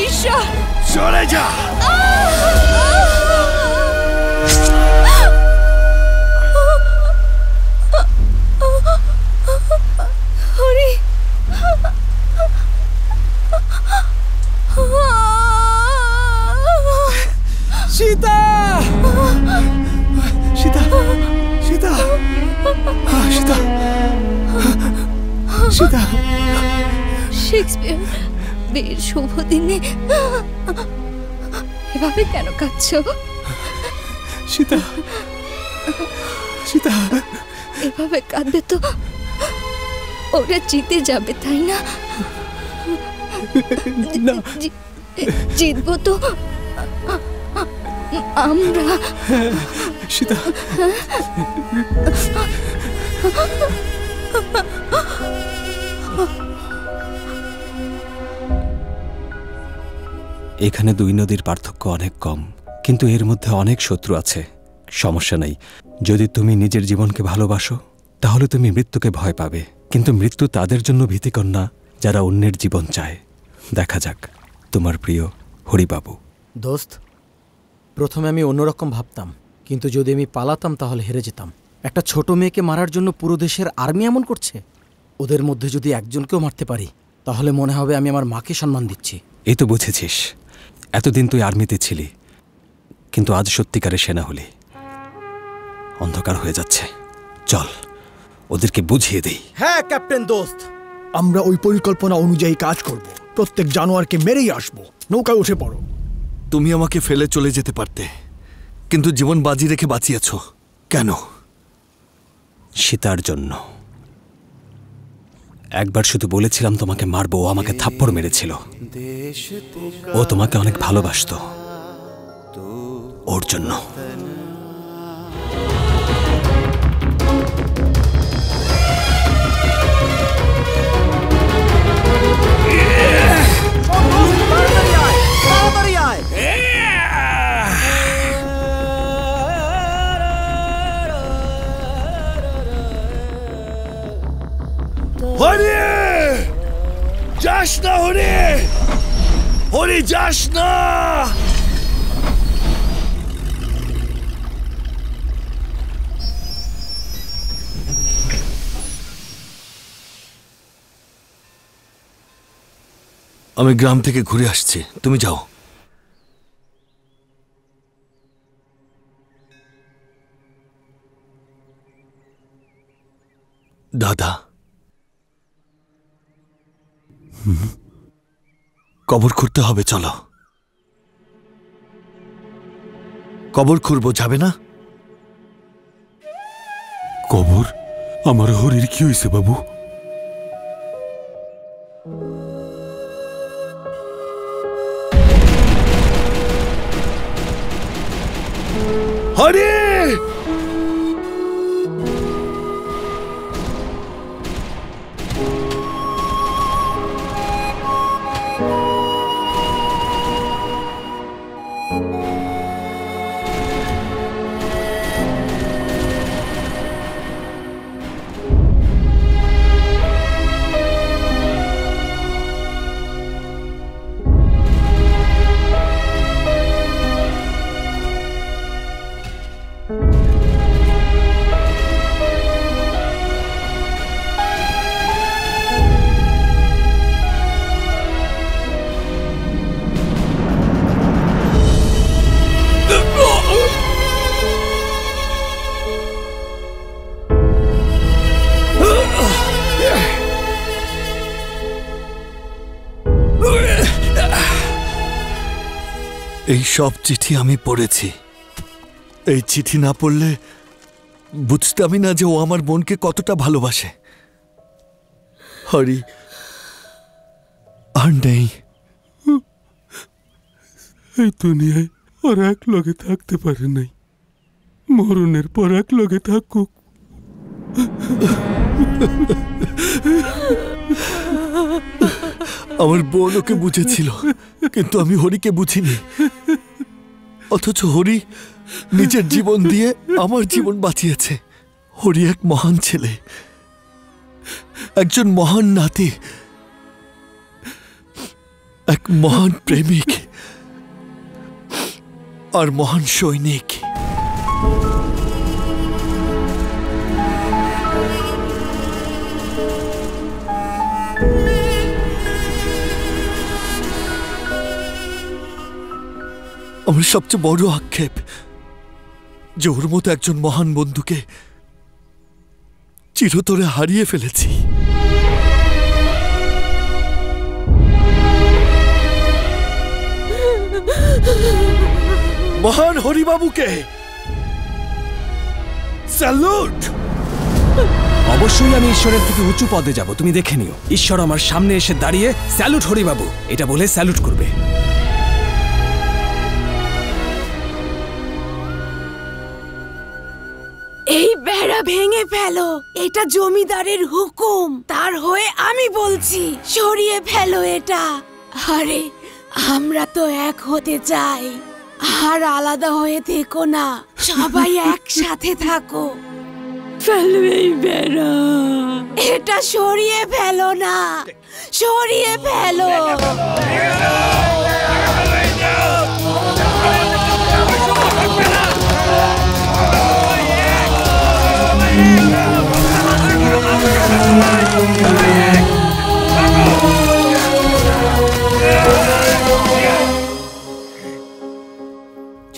ঈশ্বর। চলে যা। হরি, সীতা, সীতা, সীতা, সীতা, সীতা। শেক্সপিয়ার, বিয়ের শুভ দিনে এভাবে কেন কাঁদছো? সীতা, সীতা, এভাবে কাঁদবে তো ওরা জিতে যাবে, তাই না? জিতবো তো আমরা। সীতা, এখানে দুই নদীর পার্থক্য অনেক কম, কিন্তু এর মধ্যে অনেক শত্রু আছে। সমস্যা নেই, যদি তুমি নিজের জীবনকে ভালোবাসো তাহলে তুমি মৃত্যুকে ভয় পাবে, কিন্তু মৃত্যু তাদের জন্য ভীতিকর না যারা অন্যের জীবন চায়। দেখা যাক। তোমার প্রিয় হরিবাবু। দোস্ত, প্রথমে আমি অন্যরকম ভাবতাম, কিন্তু যদি আমি পালাতাম তাহলে হেরে যেতাম। একটা ছোট মেয়েকে মারার জন্য পুরো দেশের আর্মি এমন করছে। ওদের মধ্যে যদি একজনকেও মারতে পারি তাহলে মনে হবে আমি আমার মাকে সম্মান দিচ্ছি। এই তো বুঝেছিস, এতদিন তুই আর্মিতে ছিলি, কিন্তু আজ সত্যিকারের সেনা হলি। অন্ধকার হয়ে যাচ্ছে, চল ওদেরকে বুঝিয়ে দেই। হ্যাঁ ক্যাপ্টেন দোস্ত, আমরা ওই পরিকল্পনা অনুযায়ী কাজ করব। প্রত্যেক জানোয়ারকে মেরেই আসবো। নৌকায় উঠে পড়ো। তুমি আমাকে ফেলে চলে যেতে পারতে, কিন্তু জীবন বাজি রেখে বাঁচিয়েছ কেন? সীতার জন্য। একবার শুধু বলেছিলাম তোমাকে মারবো, ও আমাকে থাপ্পড় মেরেছিল। ও তোমাকে অনেক ভালোবাসতো, ওর জন্য। হরি, যাস না হরি, হরি যাস না। আমি গ্রাম থেকে ঘুরে আসছি, তুমি যাও। দাদা, কবর খুঁড়তে হবে, চলো। কবর খুঁড়বো, যাবে না? কবর? আমার হরির কি হয়েছে বাবু? হরি, এই সব চিঠি আমি পড়েছি। এই চিঠি না পড়লে বুঝতামই না যে ও আমার বোনকে কতটা ভালোবাসে। হরি আর নেই। এই দুনিয়ায় আর এক লগে থাকতে পারে নাই, মরণের পর এক লগে থাকুক। আমার বোন ওকে বুঝেছিল, কিন্তু আমি হরিকে বুঝিনি। অথচ হরি নিজের জীবন দিয়ে আমার জীবন বাঁচিয়েছে। হরি এক মহান ছেলে। একজন মহান নাতি, এক মহান প্রেমিক আর মহান সৈনিক। আমার সবচেয়ে বড় আক্ষেপ যে ওর মতো একজন মহান বন্ধুকে চিরতরে হারিয়ে ফেলেছি। মহান হরিবাবুকে স্যালুট। অবশ্যই আমি ঈশ্বরের থেকে উঁচু পদে যাব, তুমি দেখে নিও। ঈশ্বর আমার সামনে এসে দাঁড়িয়ে স্যালুট হরিবাবু এটা বলে স্যালুট করবে। এই বেড়া ভেঙে ফেলো, এটা জমিদারের হুকুম। তার হয়ে আমি বলছি, সরিয়ে ফেলো এটা। আরে আমরা তো এক হতে চাই, আর আলাদা হয়ে থেকো না, সবাই একসাথে থাকো। ফেলো এই বেড়া, এটা সরিয়ে ফেলো না, সরিয়ে ফেলো।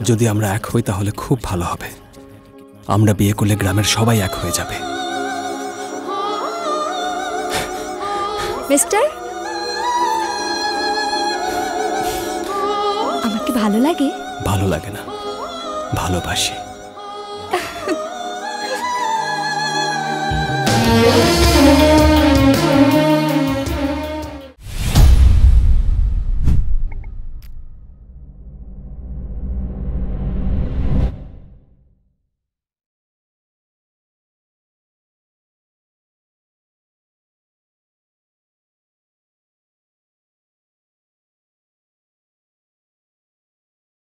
যদি আমরা এক হই তাহলে খুব ভালো হবে। আমরা বিয়ে করলে গ্রামের সবাই এক হয়ে যাবে। মিস্টার, আমার কি ভালো লাগে? ভালো লাগে না, ভালোবাসি।